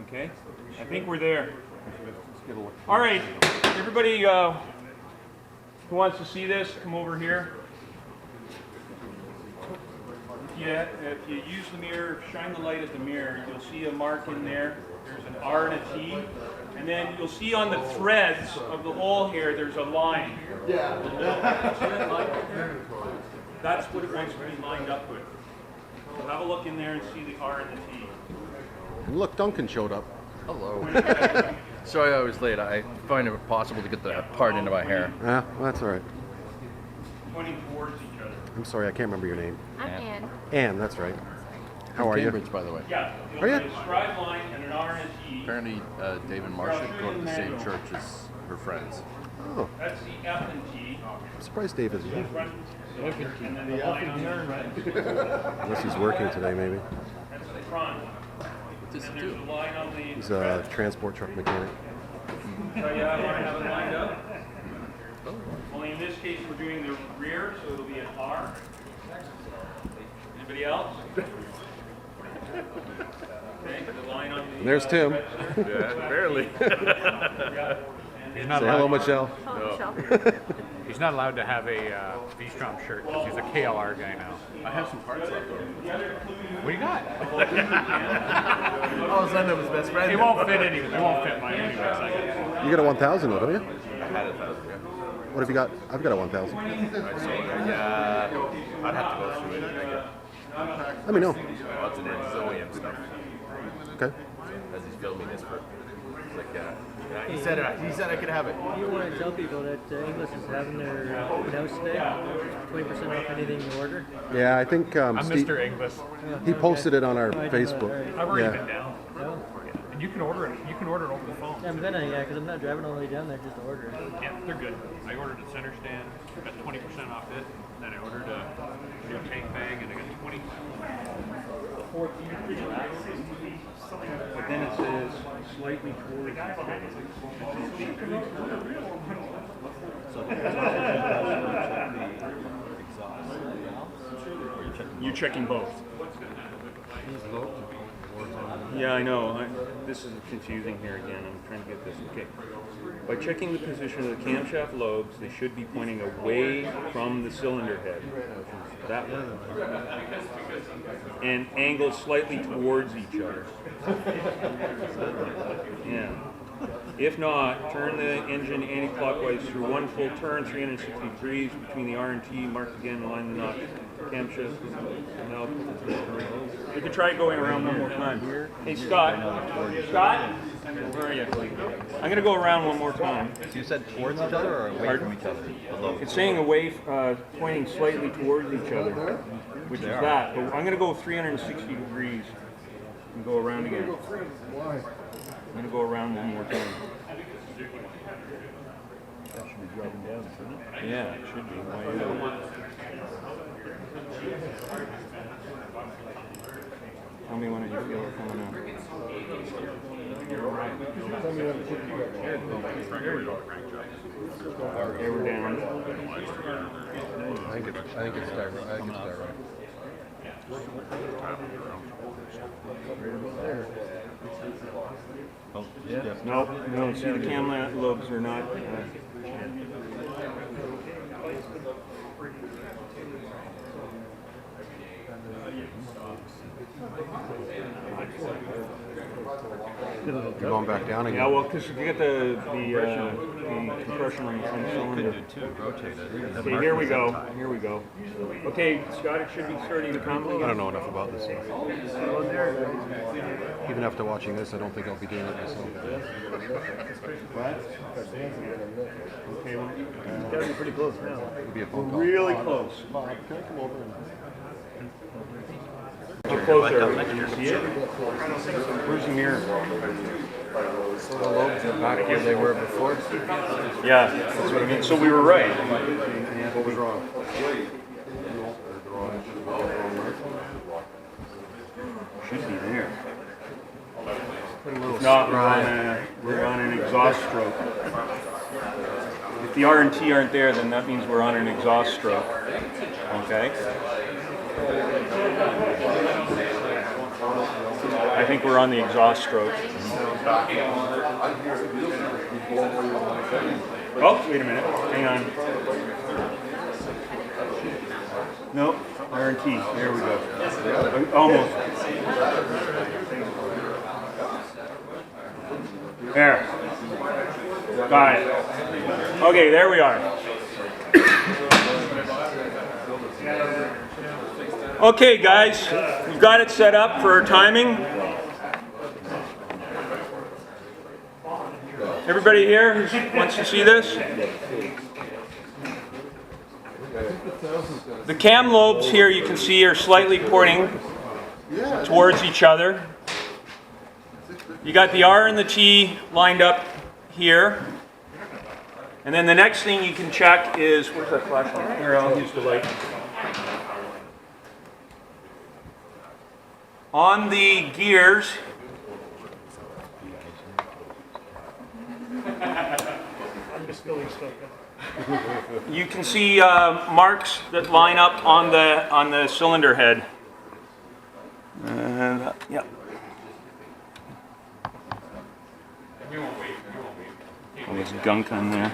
Okay, I think we're there. All right, everybody who wants to see this, come over here. Yeah, if you use the mirror, shine the light at the mirror, you'll see a mark in there. There's an R and a T. And then you'll see on the threads of the hole here, there's a line. Yeah. That's what it wants to be lined up with. So have a look in there and see the R and the T. And look, Duncan showed up. Hello. Sorry I was late. I find it possible to get that part into my hair. Yeah, well, that's all right. Pointing towards each other. I'm sorry, I can't remember your name. I'm Ann. Ann, that's right. How are Cambridge, you? by the way. Yeah. Are you? A scribe line and an R and a T. Apparently, Dave and Marcia go to the same church as her friends. Oh, That's the F and T. I'm surprised Dave isn't here. And then the line on the thread. Unless he's working today, maybe. That's the front. And then there's a line on the. He's a transport truck mechanic. So yeah, I want to have it lined up. Only in this case, we're doing the rear, so it'll be an R. Anybody else? Okay, the line on the. And there's Tim. Yeah, barely. He's not Say hello, allowed, Michelle. he's not allowed to have a v-strom shirt because he's a KLR guy now. I have some parts left over. What do you got? All of a sudden, it was best friend. It won't fit anyways. It won't fit mine anyways. I guess. You got a 1000 though, don't you? I had 1,000. What have you got? I've got a 1000. Yeah, I'd have to go through it. Let me know. Lots of OEM stuff. Okay. As he's filming this for, it's like, yeah, he said I could have it. You want to tell people that English is having their open house today? 20% off anything you order? Yeah, I think I'm Steve, Mr. English. he posted it on our Oh, I didn't know Facebook. that, right. I've already Yeah. been down. No? And you can order it. You can order it over the phone. I'm gonna, yeah, because I'm not driving all the way down there just to order it. Yeah, they're good. I ordered a center stand, got 20% off it. Then I ordered a new tank bag, and I got 20. But then it says slightly towards. You're checking both. Yeah, I know. This is confusing here again. I'm trying to get this. Okay. By checking the position of the camshaft lobes, they should be pointing away from the cylinder head. That one. And angled slightly towards each other. Yeah. If not, turn the engine anti-clockwise through one full turn, 360 degrees between the R and T. Mark again, line the knot. Camshaft. No. We could try going around one more time. Hey, Scott. Scott? Where are you? I'm going to go around one more time. So you said towards each other or away from each other? It's saying away, pointing slightly towards each other, which is that. But I'm going to go 360 degrees and go around again. I'm going to go around one more time. That should be driving down, shouldn't it? Yeah, it should be. Why isn't it? Tell me when you feel it coming up. Okay, we're down. I think it's direct. Oh, yeah. Nope, no, see the cam lobes are not. You're going back down again. Yeah, well, because you get the compression on the front cylinder. Okay, here we go. Here we go. Okay, Scott, it should be starting to come. I don't know enough about this stuff. Even after watching this, I don't think I'll be doing it myself. Okay, it's got to be pretty close now. It'll be a phone call. Really close. Bob, can I come over and... How close are we? Can you see it? Where's the mirror? So the lobes are back where they were before. Yeah, that's what I mean. So we were right. What was wrong? Should be there. If not, we're on an exhaust stroke. If the R and T aren't there, then that means we're on an exhaust stroke. Okay? I think we're on the exhaust stroke. Oh, wait a minute. Hang on. Nope. R and T. There we go. Almost. There. Got it. Okay, there we are. Okay, guys, we've got it set up for timing. Everybody here who wants to see this? The cam lobes here you can see are slightly pointing towards each other. You got the R and the T lined up here. And then the next thing you can check is, where's that flashlight? Here, I'll use the light. On the gears, you can see marks that line up on the cylinder head. Yep. There's gunk on there.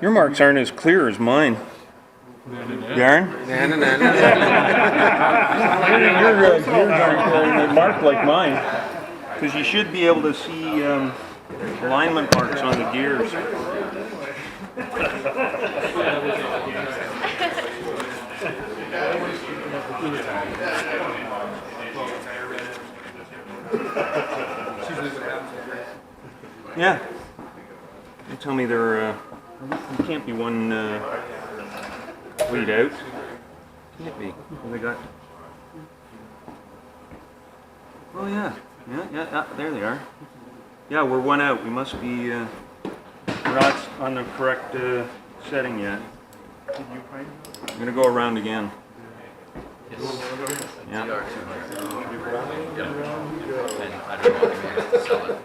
Your marks aren't as clear as mine. Darren? Your gears aren't marked like mine. Because you should be able to see alignment marks on the gears. Yeah. You tell me there can't be one lead out. Can't be. They got. Oh yeah. Yeah. There they are. Yeah, we're one out. We must be. We're not on the correct setting yet. I'm gonna go around again. Yes. Yeah. And I don't know if I'm going to sell it.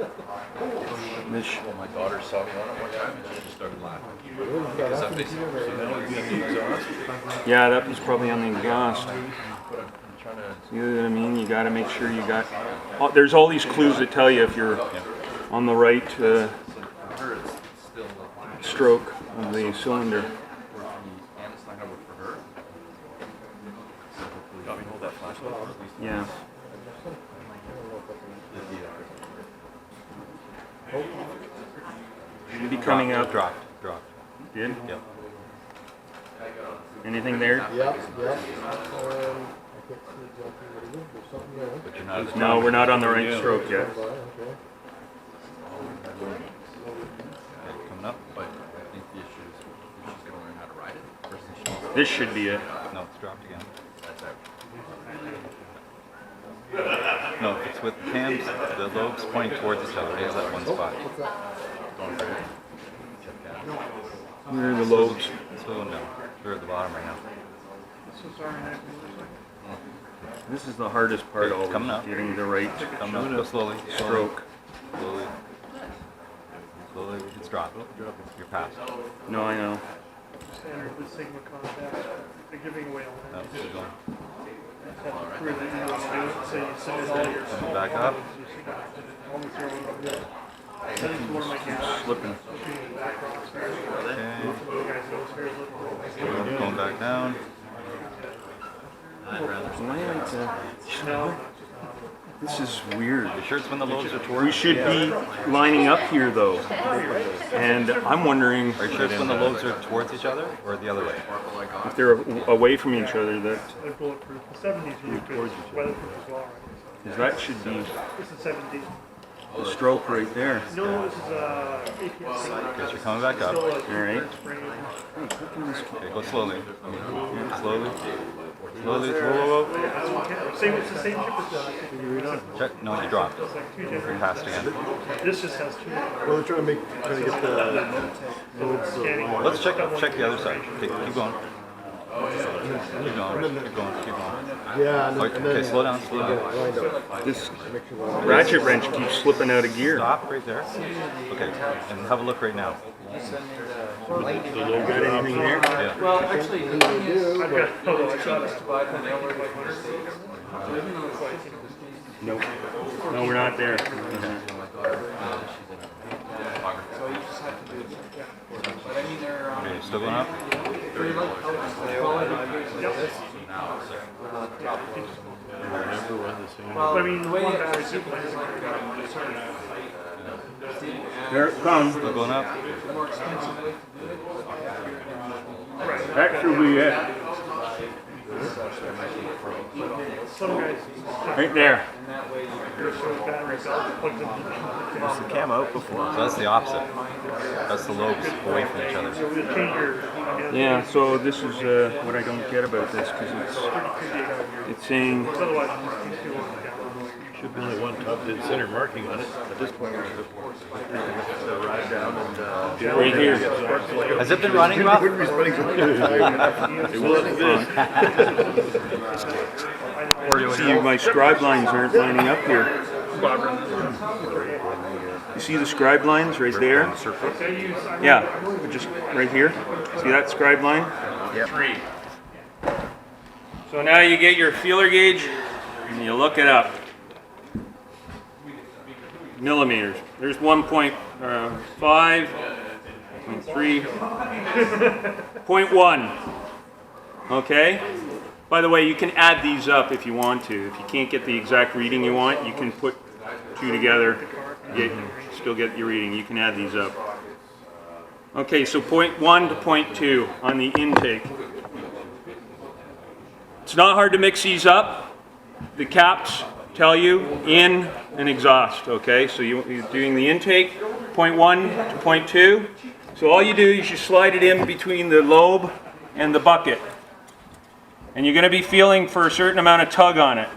Well, my daughter saw me on it one time and she just started laughing. Because I'm basically, yeah, that was probably on the exhaust. You know what I mean? You got to make sure you got. Oh, there's all these clues that tell you if you're on the right stroke of the cylinder. Yeah. Should be coming out. Dropped. Did? Yep. Anything there? Yep. I can't see exactly what it is. There's something there. But you're not. No, we're not on the right stroke yet. Coming up, but I think the issue is she's going to learn how to ride it. First thing she wants. This should be it. No, it's dropped again. That's out. No, if it's with the cams, the lobes pointing towards each other. There's that one spot. Where are the lobes? Slow down. They're at the bottom right now. This is the hardest part always, coming up. getting the right Coming up. Go slowly. stroke. Slowly. drop. You're past. No, I know. Standard with Sigma contacts. They're giving away all that. That's still going. Prove that you want to do it, so you submit all your Coming back up. Only throw it up there. That is one of my guys. Slipping. Okay. Going back down. This is weird. You sure it's when the lobes are towards? We should be lining up here though. And I'm wondering Are you sure it's when the lobes are towards each other or the other way? if they're away from each other, that They're bulletproof. The 70s are good. Weatherproof as well, right? because that should be This is 70. the stroke right there. No, this is APS. Because you're coming back up. Still, All right. Okay, go slowly. Slowly. Slowly. Whoa. Same, it's the same chip as Check. No, you dropped. It's like 2 You're generations. past again. This just has 2. Well, they're trying to get the Let's check the other side. Okay, keep going. Keep going. yeah, and Okay, slow down. This ratchet wrench keeps slipping out of gear. Stop right there. Okay, and have a look right now. The low got anything here? Yeah. Well, actually, the thing is, I've got, oh, I the got cheapest it. to buy from the Elmer 500. Nope. No, we're not there. So you just have to do it. But I mean, they're Okay, still going up? pretty much well, I mean, the way one it battery is like, There it comes. Still going up? the more expensive way to do it. Actually, we Some guys right there. And that way here's the battery belt plugged into The cam out before. So that's the opposite. That's the lobes away from each other. So we change your. Yeah. So this is what I don't get about this because it's saying Otherwise, these two will Should be only one top dead center marking on it. At this point, we're the ride down and right here. Has it been running rough? it wasn't this. See, my scribe lines aren't lining up here. You see the scribe lines right there? Yeah, just right here. See that scribe line? Yep. 3. So now you get your feeler gauge and you look it up. Millimeters. There's 1.5, 0.3, 0.1. Okay? By the way, you can add these up if you want to. If you can't get the exact reading you want, you can put 2 together, still get your reading. You can add these up. Okay, so 0.1 to 0.2 on the intake. It's not hard to mix these up. The caps tell you in and exhaust, okay? So you're doing the intake, 0.1 to 0.2. So all you do is you slide it in between the lobe and the bucket. And you're going to be feeling for a certain amount of tug on it.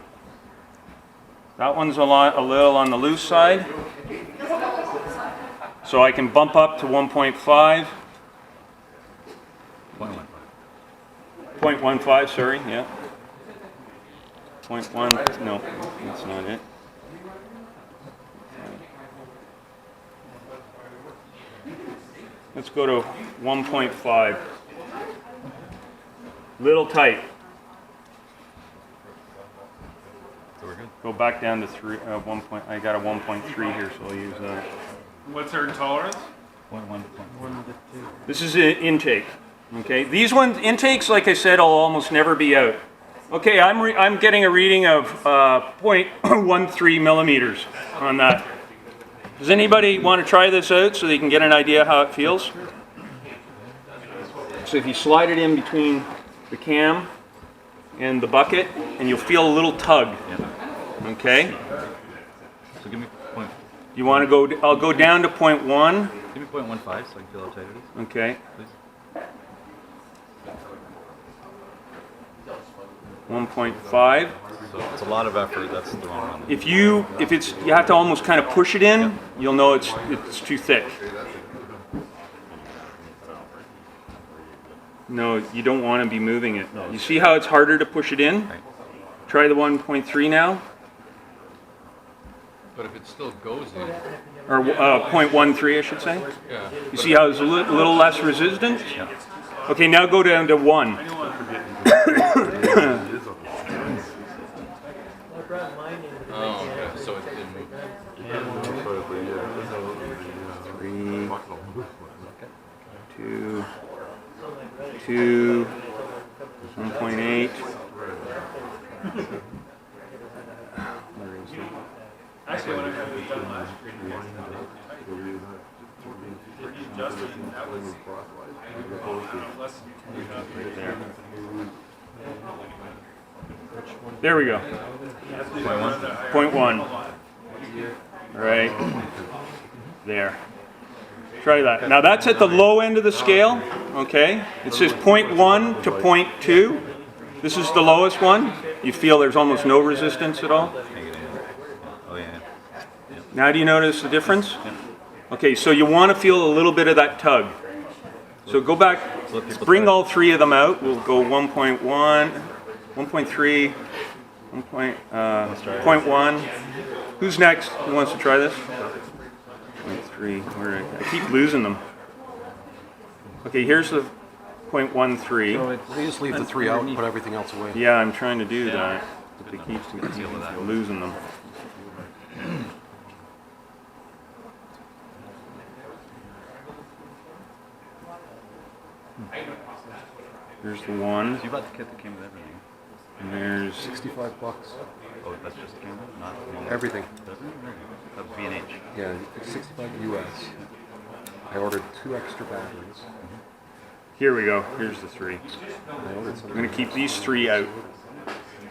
That one's a little on the loose side. So I can bump up to 1.5. 0.15, sorry, yeah. 0.1, no, that's not it. Let's go to 1.5. Little tight. So we're good. Go back down to 3. I got a 1.3 here, so I'll use that. What's our tolerance? 0.1 to 0.2. This is an intake. Okay, these ones intakes, like I said, will almost never be out. Okay, I'm getting a reading of 0.13 millimeters on that. Does anybody want to try this out so they can get an idea how it feels? So if you slide it in between the cam and the bucket, and you'll feel a little tug. Okay. So give me point. You want to go? I'll go down to 0.1. Give me 0.15 so I can feel how tight it is. Okay. Please. 1.5. So it's a lot of effort. That's the wrong one. If you have to almost kind of push it in, you'll know it's too thick. No, you don't want to be moving it. You see how it's harder to push it in? Right. Try the 1.3 now. But if it still goes in, or 0.13, I should say. You see how it's a little less resistance? Okay, now go down to 1. So it didn't move. 3, 2, 2, 1.8. Actually, when I had this done last year, you guys adjusted, that was There we go. 0.1. Right there. Try that. Now that's at the low end of the scale. Okay. It says 0.1 to 0.2. This is the lowest one. You feel there's almost no resistance at all. Oh yeah. Now do you notice the difference? Okay, so you want to feel a little bit of that tug. So go back, bring all 3 of them out. We'll go 1.1, 1.3, 0.1. Who's next? Who wants to try this? 0.3. I keep losing them. Okay, here's the 0.13. So you just leave the 3 out and put everything else away. Yeah, I'm trying to do that. But they keep losing them. There's the 1. So you bought the kit that came with everything. And there's $65. Oh, that's just the camera? Not Everything. That was B&H. Yeah, it's 65 US. I ordered 2 extra batteries. Here we go. Here's the 3. I'm going to keep these 3 out.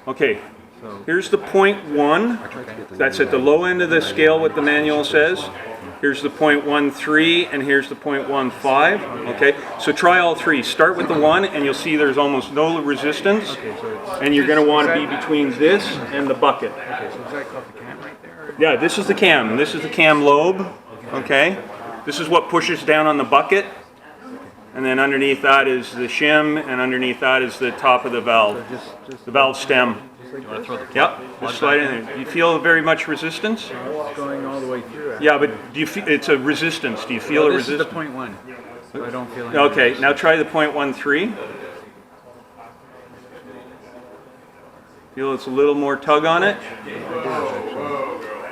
Okay. Here's the 0.1. That's at the low end of the scale, what the manual says. Here's the 0.13 and here's the 0.15. Okay, so try all 3. Start with the 1 and you'll see there's almost no resistance. And you're going to want to be between this and the bucket. Okay, so is that called the cam right there? Yeah, this is the cam. This is the cam lobe. Okay, this is what pushes down on the bucket. And then underneath that is the shim, and underneath that is the top of the valve, the valve stem. Yep, just slide in there. Do you feel very much resistance? It's going all the way through. Yeah, but do you feel it's a resistance? Do you feel a resistance? This is the 0.1, so I don't feel any Okay, resistance. now try the 0.13. Feel it's a little more tug on it?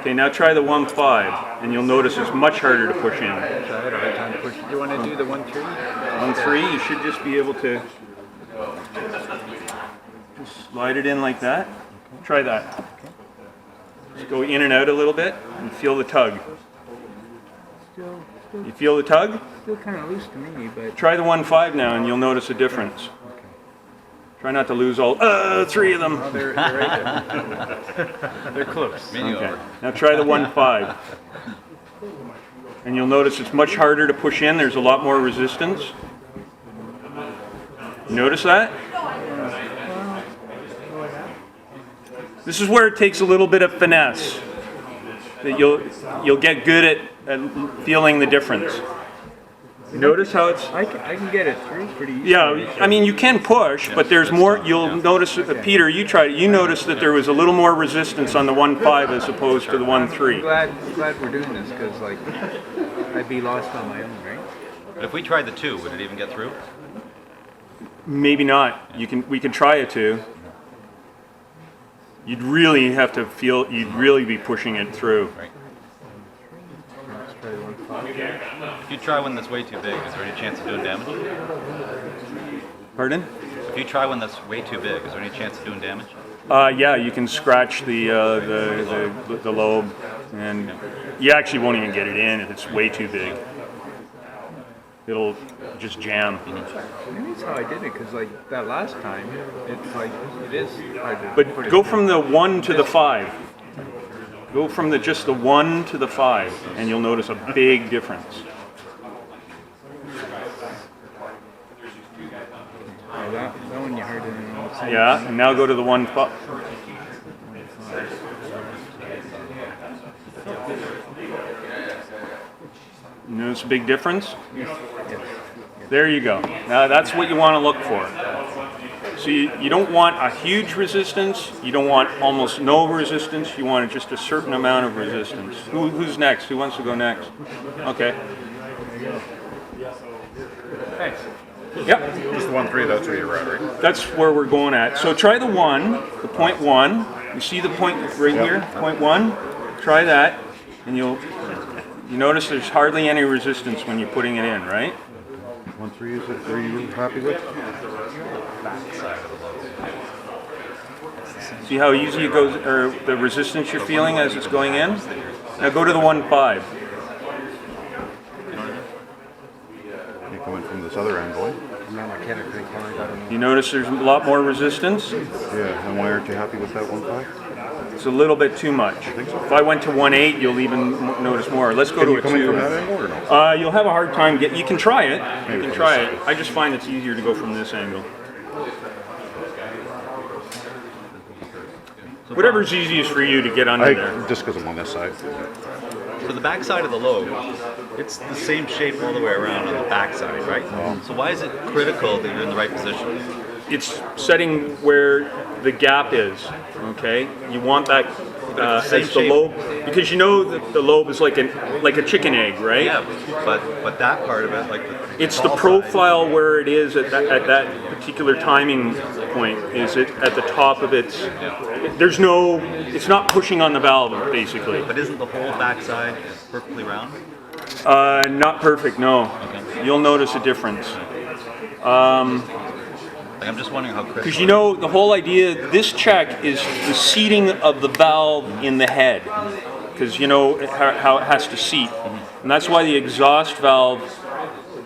Okay, now try the 1.5, and you'll notice it's much harder to push in. Do you want to do the 1.3? 1.3, you should just be able to just slide it in like that. Try that. Just go in and out a little bit and feel the tug. You feel the tug? Still kind of loose to me, but... Try the 1.5 now and you'll notice a difference. Try not to lose all 3 of them. Oh, they're right there. They're close. Okay. Now try the 1.5. And you'll notice it's much harder to push in. There's a lot more resistance. Notice that? This is where it takes a little bit of finesse. That you'll get good at feeling the difference. Notice how it's... I can get it through pretty easily. Yeah, I mean you can push, but there's more. You'll notice, Peter, you tried it. You noticed that there was a little more resistance on the 1.5 as opposed to the 1.3. I'm glad we're doing this because like I'd be lost on my own, right? But if we tried the 2, would it even get through? Maybe not. We can try it too. You'd really have to feel. You'd really be pushing it through. Right. If you try one that's way too big, is there any chance of doing damage? Pardon? If you try one that's way too big, is there any chance of doing damage? Yeah, you can scratch the lobe, and you actually won't even get it in if it's way too big. It'll just jam. Maybe that's how I did it because like that last time, it's like it is hard to. But go from the 1 to the 5. Go from just the 1 to the 5, and you'll notice a big difference. Oh, that one you heard it. Yeah, and now go to the 1.5. Notice a big difference? There you go. Now that's what you want to look for. So you don't want a huge resistance, you don't want almost no resistance, you want just a certain amount of resistance. Who's next? Who wants to go next? Okay. Thanks. Yep. Just the 1-3, that's where you're at, right? That's where we're going at. So try the 1, the point 1. You see the point right here? Point 1? Try that, and you notice there's hardly any resistance when you're putting it in, right? 1-3 is it? Are you happy with? See how easy it goes, or the resistance you're feeling as it's going in? Now go to the 1-5. You're coming from this other angle. You notice there's a lot more resistance? Yeah, and why aren't you happy with that 1-5? It's a little bit too much. If I went to 1-8, you'll even notice more. Let's go to a 2. Coming from that angle or no? You'll have a hard time you can try it. You can try it. I just find it's easier to go from this angle. Whatever's easiest for you to get under there. Just because I'm on this side. So the back side of the lobe, it's the same shape all the way around on the back side, right? So why is it critical that you're in the right position? It's setting where the gap is, okay? You want that as the lobe, because you know that the lobe is like a chicken egg, right? Yeah, but that part of it, like it's the profile where it is at that particular timing point. Is it at the top of its? There's no. It's not pushing on the valve basically. But isn't the whole backside perfectly round? Not perfect. No. Okay. You'll notice a difference. I'm just wondering how critical. Because you know the whole idea. This check is the seating of the valve in the head. Because you know how it has to seat, and that's why the exhaust valve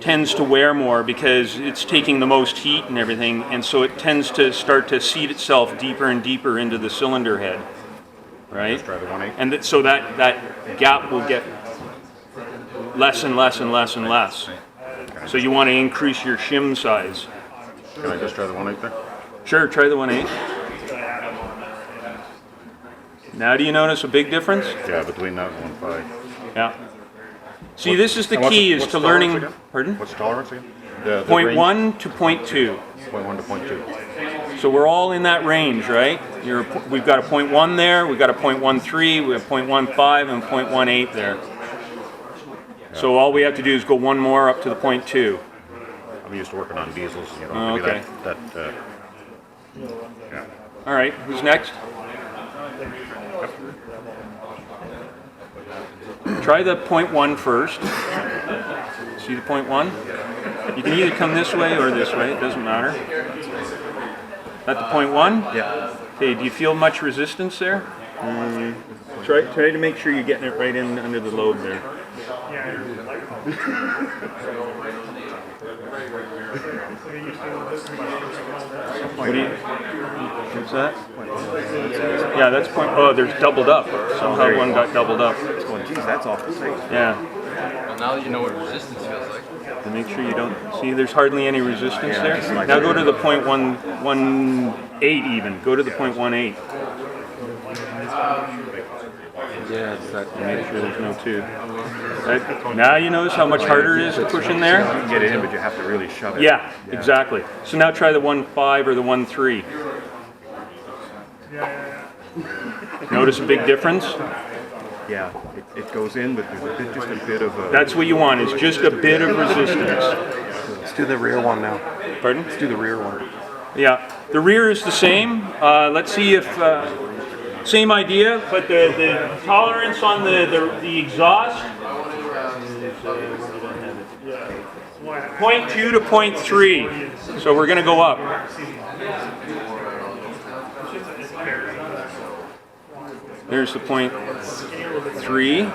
tends to wear more, because it's taking the most heat and everything, and so it tends to start to seat itself deeper and deeper into the cylinder head, right? Try the 1-8. And so that gap will get less and less and less and less. So you want to increase your shim size. Can I just try the 1-8 there? Sure, try the 1-8. Now do you notice a big difference? Yeah, between that and 1-5. Yeah. See, this is the key, is to learning. Pardon? What's tolerance again? Point 1 to point 2. Point 1 to point 2. So we're all in that range, right? We've got a point 1 there, we've got a point 1-3, we have point 1-5, and point 1-8 there. So all we have to do is go one more up to the point 2. I'm used to working on diesels, you know. Okay. Yeah. All right, who's next? Try the point 1 first. See the point 1? You can either come this way or this way, it doesn't matter. At the point 1? Yeah. Okay, do you feel much resistance there? Try to make sure you're getting it right in under the lobe there. What's that? Yeah, that's point. Oh, there's doubled up. Somehow one got doubled up. Geez, that's awful safe. Yeah. Well, now that you know what resistance feels like. To make sure you don't see, there's hardly any resistance there. Now go to the point 1-8 even. Go to the point 1-8. Yeah, it's that. Make sure there's no 2. Now you notice how much harder it is to push in there? You can get it in, but you have to really shove it. Yeah, exactly. So now try the 1-5 or the 1-3. Notice a big difference? Yeah, it goes in, but there's just a bit of a... That's what you want, is just a bit of resistance. Let's do the rear one now. Pardon? Let's do the rear one. Yeah, the rear is the same. Let's see if... same idea, but the tolerance on the exhaust is... 0.2 to 0.3. So we're going to go up. There's the 0.3.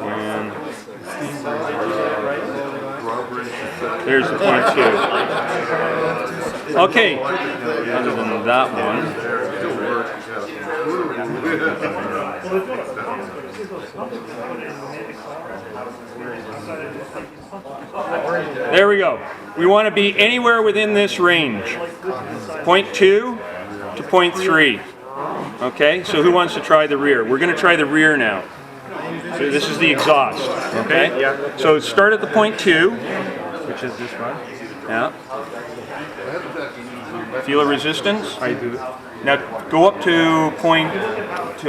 And there's the 0.2. Okay, other than that one. There we go. We want to be anywhere within this range. 0.2 to 0.3. Okay, so who wants to try the rear? We're going to try the rear now. So this is the exhaust. Okay? Yeah. So start at the 0.2. Which is this one? Yeah. Feel a resistance? I do. Now go up to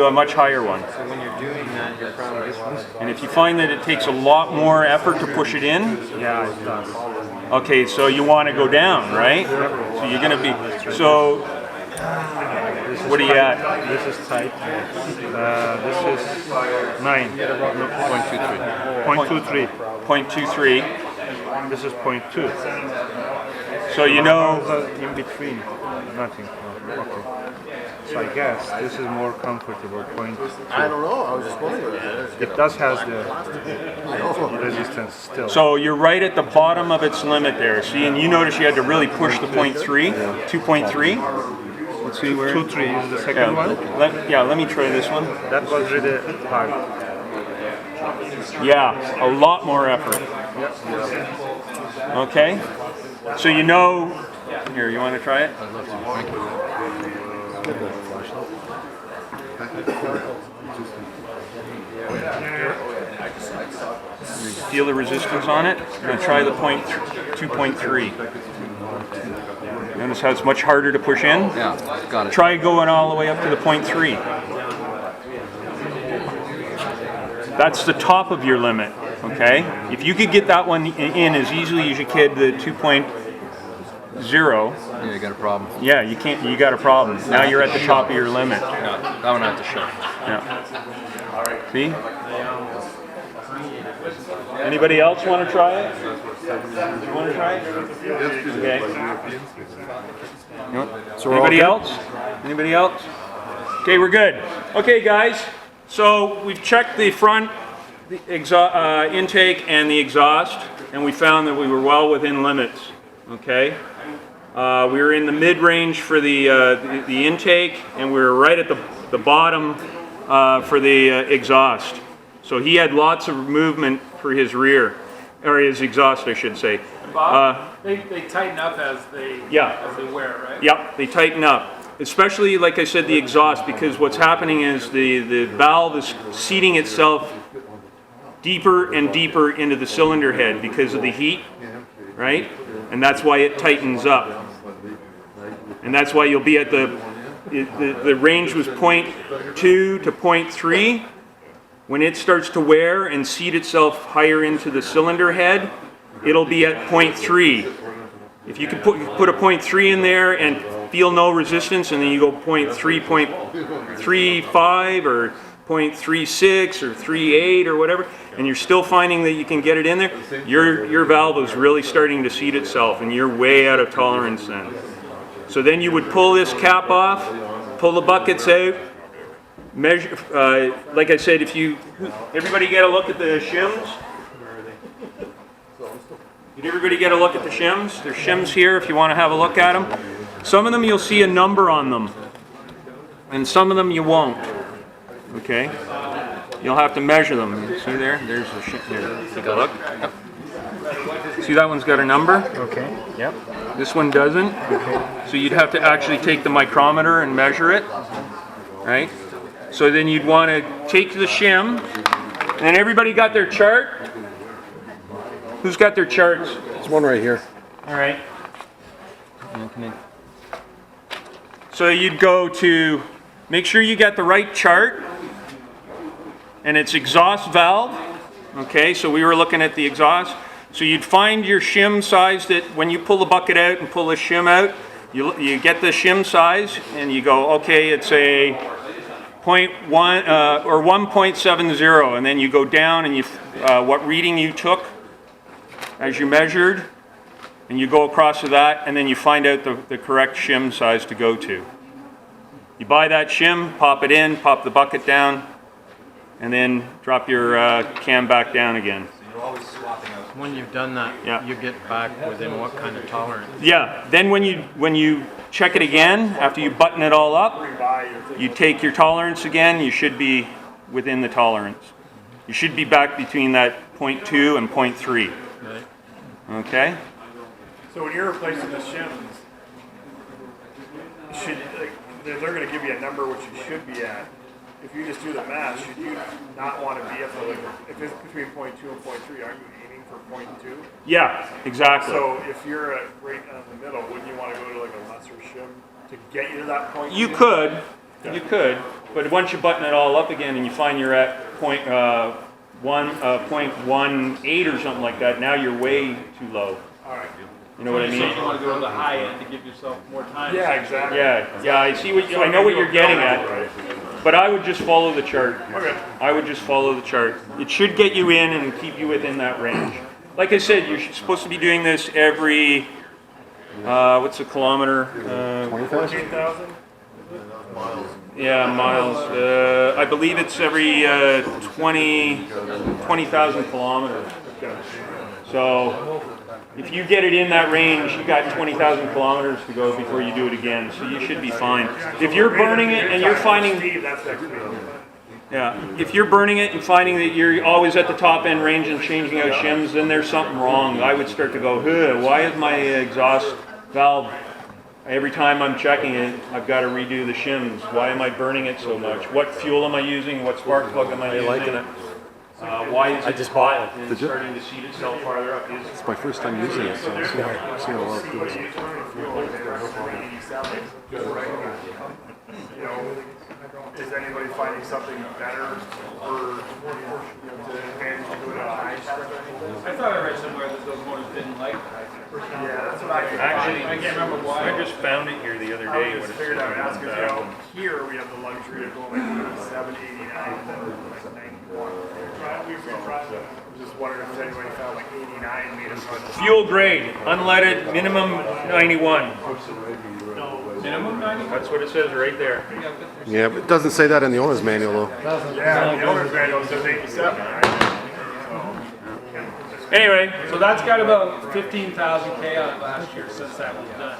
a much higher one. So when you're doing that, you're from this one? And if you find that it takes a lot more effort to push it in, Yeah, it does. okay, so you want to go down, right? So you're going to be, so what are you at? This is tight. This is 9. 0.23. 0.23. This is 0.2. So you know, in between, nothing. Okay. So I guess this is more comfortable. 0.2. I don't know. I was just wondering. It does has the resistance still. so you're right at the bottom of its limit there. See, and you notice you had to really push the 0.3, 2.3. Let's see where. 2.3 is the second one. Let me try this one. That was really hard. Yeah, a lot more effort. Okay, so you know. Here, you want to try it? I'd love to. Thank you. Feel the resistance on it? I'm going to try the 2.3. Notice how it's much harder to push in? Yeah, got it. Try going all the way up to the 0.3. That's the top of your limit, okay? If you could get that one in as easily as you could the 2.0, Yeah, you got a problem. yeah, you can't. You got a problem. Now you're at the top of your limit. Yeah, that one I have to show. Yeah. See? Anybody else want to try it? You want to try it? Okay. So Anybody else? Anybody else? Okay, we're good. Okay, guys. So we've checked the front intake and the exhaust, and we found that we were well within limits. Okay. We were in the mid-range for the intake, and we were right at the bottom for the exhaust. So he had lots of movement for his rear, or his exhaust, I should say. They tighten up as they wear, right? Yep, they tighten up. Especially, like I said, the exhaust, because what's happening is the valve is seating itself deeper and deeper into the cylinder head because of the heat, right? And that's why it tightens up. And that's why you'll be at the range was 0.2 to 0.3. When it starts to wear and seat itself higher into the cylinder head, it'll be at 0.3. If you could put a 0.3 in there and feel no resistance, and then you go 0.3, 0.35 or 0.36 or 3.8 or whatever, and you're still finding that you can get it in there, your valve is really starting to seat itself, and you're way out of tolerance then. So then you would pull this cap off, pull the buckets out, measure. Like I said, everybody get a look at the shims. Did everybody get a look at the shims? There's shims here if you want to have a look at them. Some of them you'll see a number on them, and some of them you won't. Okay? You'll have to measure them. See there? There's the shim. There. Take a look. Yep. See that one's got a number? Okay. Yep. This one doesn't. Okay. So you'd have to actually take the micrometer and measure it. Right? So then you'd want to take the shim, and everybody got their chart? Who's got their charts? There's one right here. All right. So you'd go to, make sure you got the right chart, and it's exhaust valve. Okay, so we were looking at the exhaust. So you'd find your shim size that when you pull the bucket out and pull the shim out, you get the shim size, and you go, okay, it's a 0.1 or 1.70, and then you go down and you what reading you took as you measured, and you go across to that, and then you find out the correct shim size to go to. You buy that shim, pop it in, pop the bucket down, and then drop your cam back down again. So you're always swapping out. When you've done that, you get back within what kind of tolerance? Yeah, then when you check it again, after you button it all up, you take your tolerance again, you should be within the tolerance. You should be back between that 0.2 and 0.3. Right. Okay? So when you're replacing the shims, they're going to give you a number which you should be at. if you just do the math, should you not want to be at the, like, if it's between 0.2 and 0.3, aren't you aiming for 0.2? Yeah, exactly. So if you're at right in the middle, wouldn't you want to go to like a lesser shim to get you to that point? You could, but once you button it all up again and you find you're at 0.18 or something like that, now you're way too low. All right. You know what I mean? So you want to go to the high end to give yourself more time. Yeah, exactly. Yeah, I see what I know what you're getting at. But I would just follow the chart. Okay. I would just follow the chart. It should get you in and keep you within that range. Like I said, you're supposed to be doing this every, what's a kilometer? 14,000? Yeah, miles. I believe it's every 20,000 kilometers. So if you get it in that range, you got 20,000 kilometers to go before you do it again. So you should be fine. If you're burning it and you're finding, if you're burning it and finding that you're always at the top end range and changing out shims, then there's something wrong. I would start to go, why is my exhaust valve, every time I'm checking it, I've got to redo the shims. Why am I burning it so much? What fuel am I using? What spark plug am I using? liking it. Why is it hot and Did you? starting to seat itself farther up? It's my first time using it, so I'm seeing a lot of things. You know, is anybody finding something better for, to advantage to do it at a high strength? I thought I read somewhere that those motors didn't like that. Yeah, that's what I Actually, I can't remember why. I just found it here the other I day. just when figured I would ask, because, you know, 1,000. here we have the luxury of going like 7, 89, and then like 91. I'm just wondering if anybody found like 89 made us run. Fuel grade, unleaded, minimum 91. Minimum 90? That's what it says right there. Yeah, but it doesn't say that in the owner's manual though. Yeah, the owner's manual says 87, right? Anyway, So that's got about 15,000 K on it last year since that was done.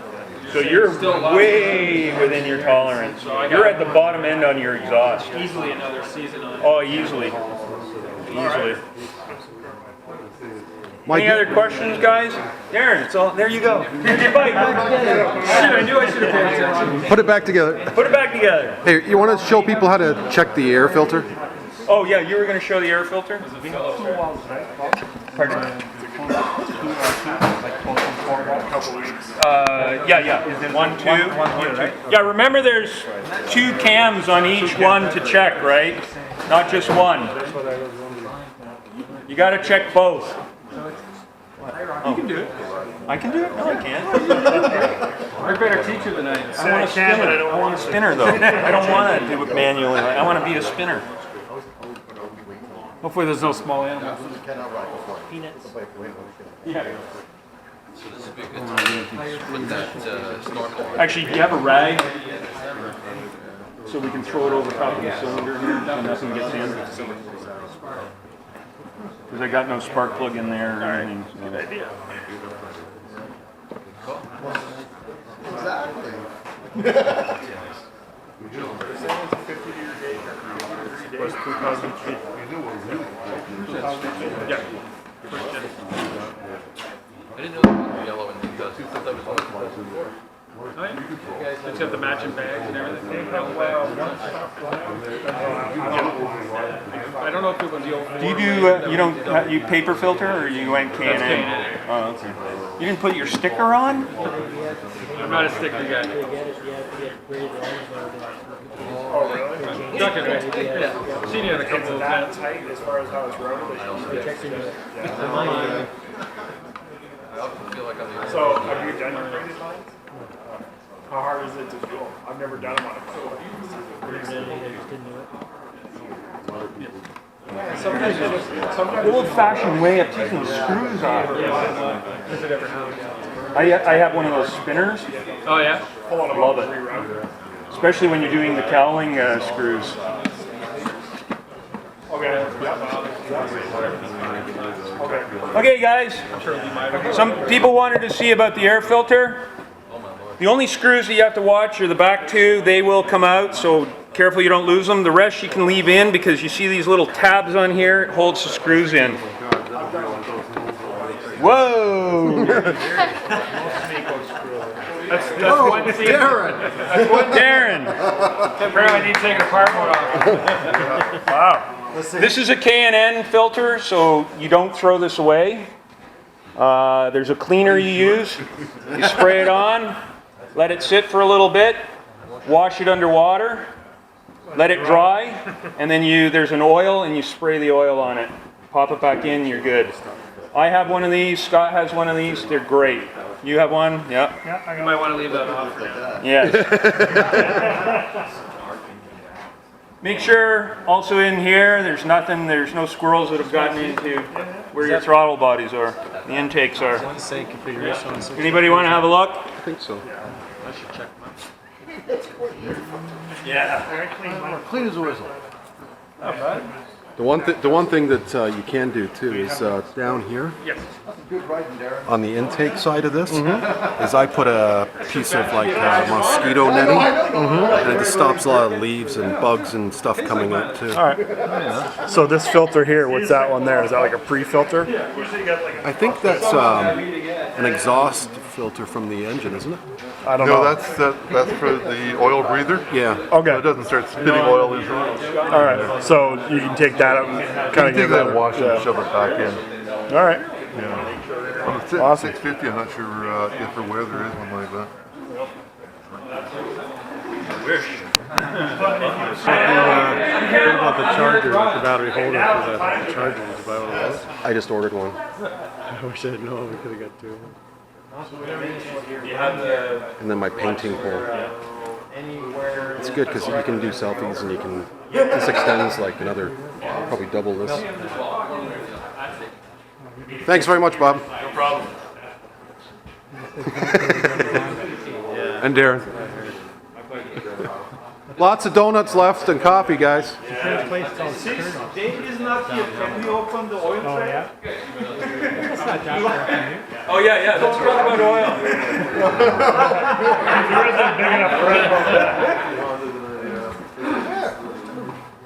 so you're way within your tolerance. You're at the bottom end on your exhaust. Easily another season on it. Oh, easily. Easily. Mike, Any other questions, guys? Darren, it's all, there you go. Here's your bike. I knew I should have paid attention. put it back together. Put it back together. Hey, you want to show people how to check the air filter? Oh, yeah, you were going to show the air filter? Pardon? Yeah. 1, 2. Yeah, remember there's 2 cams on each one to check, right? Not just one. You got to check both. You can do it. I can do it? No, I can't. You're a better teacher than I am. I want a spinner. I want a spinner, though. I don't want to do it manually. I want to be a spinner. Hopefully there's no small animals. Peanuts. Yeah. So this would be a good time to put that snorkel on. Actually, do you have a rag? So we can throw it over top of the cylinder here and nothing gets in. Because I got no spark plug in there or anything. So. Good idea. Exactly. Plus 2,000 feet. Yeah. I didn't know it was yellow and it does. I thought that was only 2004. It's got the matching bags and everything. I don't know if it was the old. Do you do, you don't, you paper filter or you went K&A? Oh, okay. You didn't put your sticker on? I'm not a sticker guy. Oh, really? Stuck it, right? Yeah. Seen you in a couple of that events. tight as far as how it's routed? I often feel like I'm the only So, have you done your braided lines? How hard is it to do them? I've never done them on a coat. Sometimes you just, sometimes Old-fashioned way of taking the screws off. Has it ever happened? I have one of those spinners. Oh yeah? I love it. Especially when you're doing the cowling screws. Okay. Okay, guys. Some people wanted to see about the air filter. The only screws that you have to watch are the back 2. They will come out, so careful you don't lose them. The rest you can leave in because you see these little tabs on here. It holds the screws in. Whoa! That's one thing. Darren. Apparently I need to take it apart more often. Wow. This is a K&N filter, so you don't throw this away. There's a cleaner you use. You spray it on, let it sit for a little bit, wash it underwater, let it dry, and then there's an oil and you spray the oil on it. Pop it back in, you're good. I have one of these, Scott has one of these, they're great. You have one? Yeah. Yeah, You might want to leave that off for now. Yes. Make sure also in here there's no squirrels that have gotten into where your throttle bodies are, the intakes are. Anybody want to have a look? I think so. I should check mine. Yeah. Clean as a whistle. Not bad. The one thing that you can do too is down here on the intake side of this is I put a piece of like mosquito netting and it just stops a lot of leaves and bugs and stuff coming up too. All right. So this filter here, what's that one there? Is that like a pre-filter? I think that's an exhaust filter from the engine, isn't it? I don't know. That's for the oil breather. Yeah. Okay. So it doesn't start spitting oil into it. All right. So you can take that out and kind of Take give that that and wash it and shove it back in. All right. Yeah. On the Awesome. 650, I'm not sure if or where there is one like that. What about the charger, like the battery holder for the charger? Did you buy one of those? I just ordered one. I wish I had known. We could have got two. And then my painting pole. It's good because you can do selfies and you can. This extends like another, probably double this. Thanks very much, Bob. No problem. And Darren. Lots of donuts left and coffee, guys. Dave is not here. Can we open the oil tray? Oh yeah, let's talk about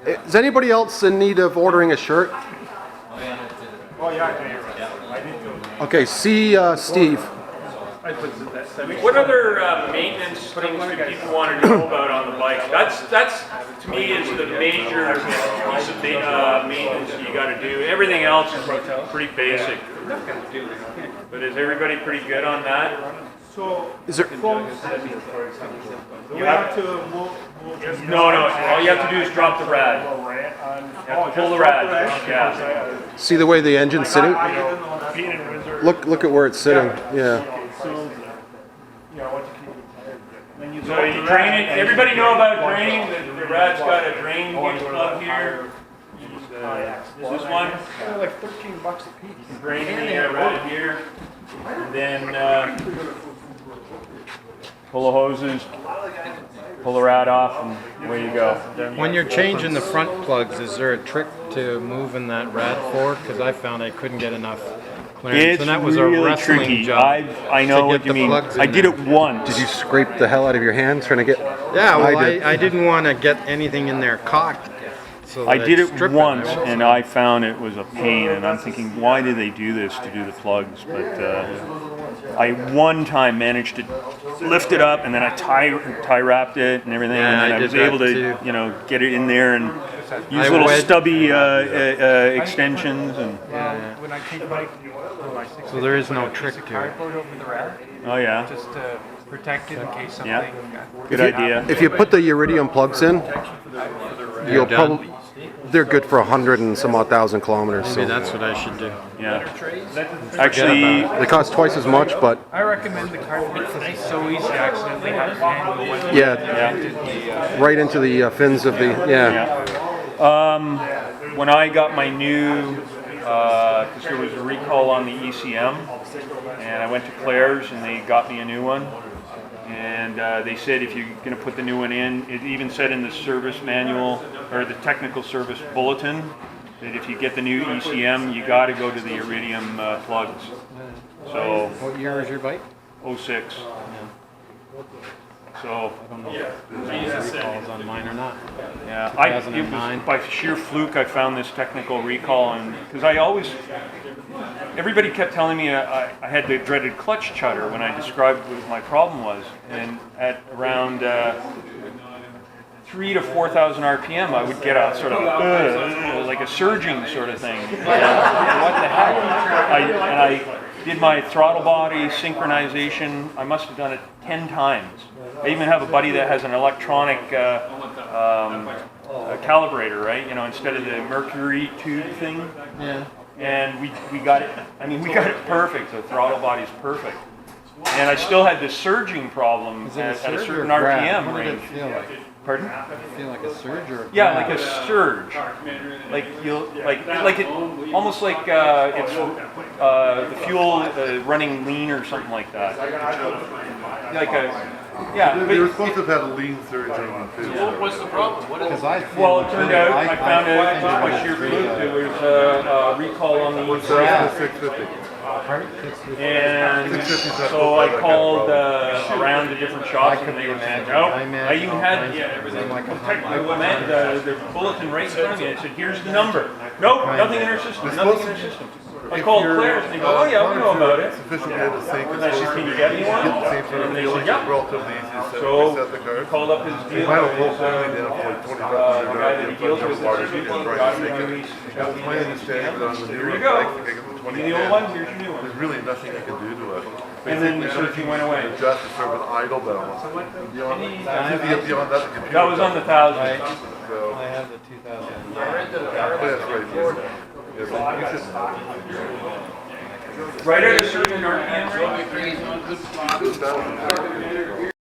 oil. Is anybody else in need of ordering a shirt? Oh yeah. Okay, see Steve. What other maintenance things do people want to know about on the bike? That's to me is the major piece of maintenance you got to do. Everything else is pretty basic. But is everybody pretty good on that? So, Is there? you have to move. No. All you have to do is drop the rad. You have to pull the rad. Yeah. See the way the engine's sitting? Look at where it's sitting. Yeah. So you drain it. Everybody know about draining? The rad's got a drain plug here. This one. Like $13 a piece. Draining the rad here. And then pull the hoses, pull the rad off, and away you go. When you're changing the front plugs, is there a trick to moving that rad forward? Because I found I couldn't get enough clearance, It's and that was really a wrestling tricky. job. I know what you mean. I did it once. Did you scrape the hell out of your hands trying to get? Yeah, well, I did. I didn't want to get anything in there caught. So I that did I'd it strip once, and I found it was a pain. And I'm thinking, why do they do this to do the plugs? But I one time managed to lift it up, and then I tie wrapped it and everything, Yeah, and I I was did that able to, too. get it in there and use I little wed- stubby extensions and. When I take bike, So there is no trick to it. cardboard over the rad. Oh yeah. Just to protect it in case something. Yeah. Good idea. If you put the iridium plugs in, you'll probably. They're good for 100 and some odd thousand kilometers. Maybe So that's what I should do. Yeah. Actually, they cost twice as much, but I recommend the cardboard because it's so easy to accidentally have your hand go in. yeah, right into the fins of the yeah. when I got my new, because there was a recall on the ECM, and I went to Claire's and they got me a new one. And they said if you're going to put the new one in, it even said in the service manual or the technical service bulletin that if you get the new ECM, you got to go to the iridium plugs. So. What year is your bike? 06. So I don't know if there's any recalls on mine or not. Yeah, it 2009. was by sheer fluke I found this technical recall, and because everybody kept telling me I had the dreaded clutch chutter when I described what my problem was, and at around 3,000 to 4,000 RPM, I would get a sort of like a surging sort of thing. And what the heck? I did my throttle body synchronization. I must have done it 10 times. I even have a buddy that has an electronic calibrator, right? You know, instead of the mercury tube thing. Yeah. And we got it. I mean, we got it perfect. The throttle body's perfect. And I still had this surging problem at a certain RPM range. What did it feel like? Pardon? Did it feel like a surge or? Yeah, like a surge. Like it, almost like it's the fuel running lean or something like that. Like a. Yeah, they were supposed to have had a lean surge on it too. What's the problem? What is it? Well, it turned out I found out just by sheer fluke there was a recall on the Yeah. 650. And so I called around to different shops, and they were saying, "No." I even had the bulletin right in front of me. I said, "Here's the number." Nope, nothing in our system. Nothing in our system. I called Claire's, and they go, "Oh yeah, we know about it." Sufficient data to sync. And I said, "Can you get me one?" Get the same sort of And they feeling. said, "Yeah." Relatively easy to So reset the card. he called up his They dealer. might have pulled something down for like 25 The guy that he deals with, got got him it. got me My understanding that on the Here newer you go. bikes, like the The 2010, old one, here's your new one. there's really nothing you can do to it. And then the Basically, surging went away. Adjust to sort of an idle balance. Beyond that, the computer. That was on the 1000. So, I have the 2000. that's right here. Yeah, but you should know. Right at a certain RPM range. Good balance.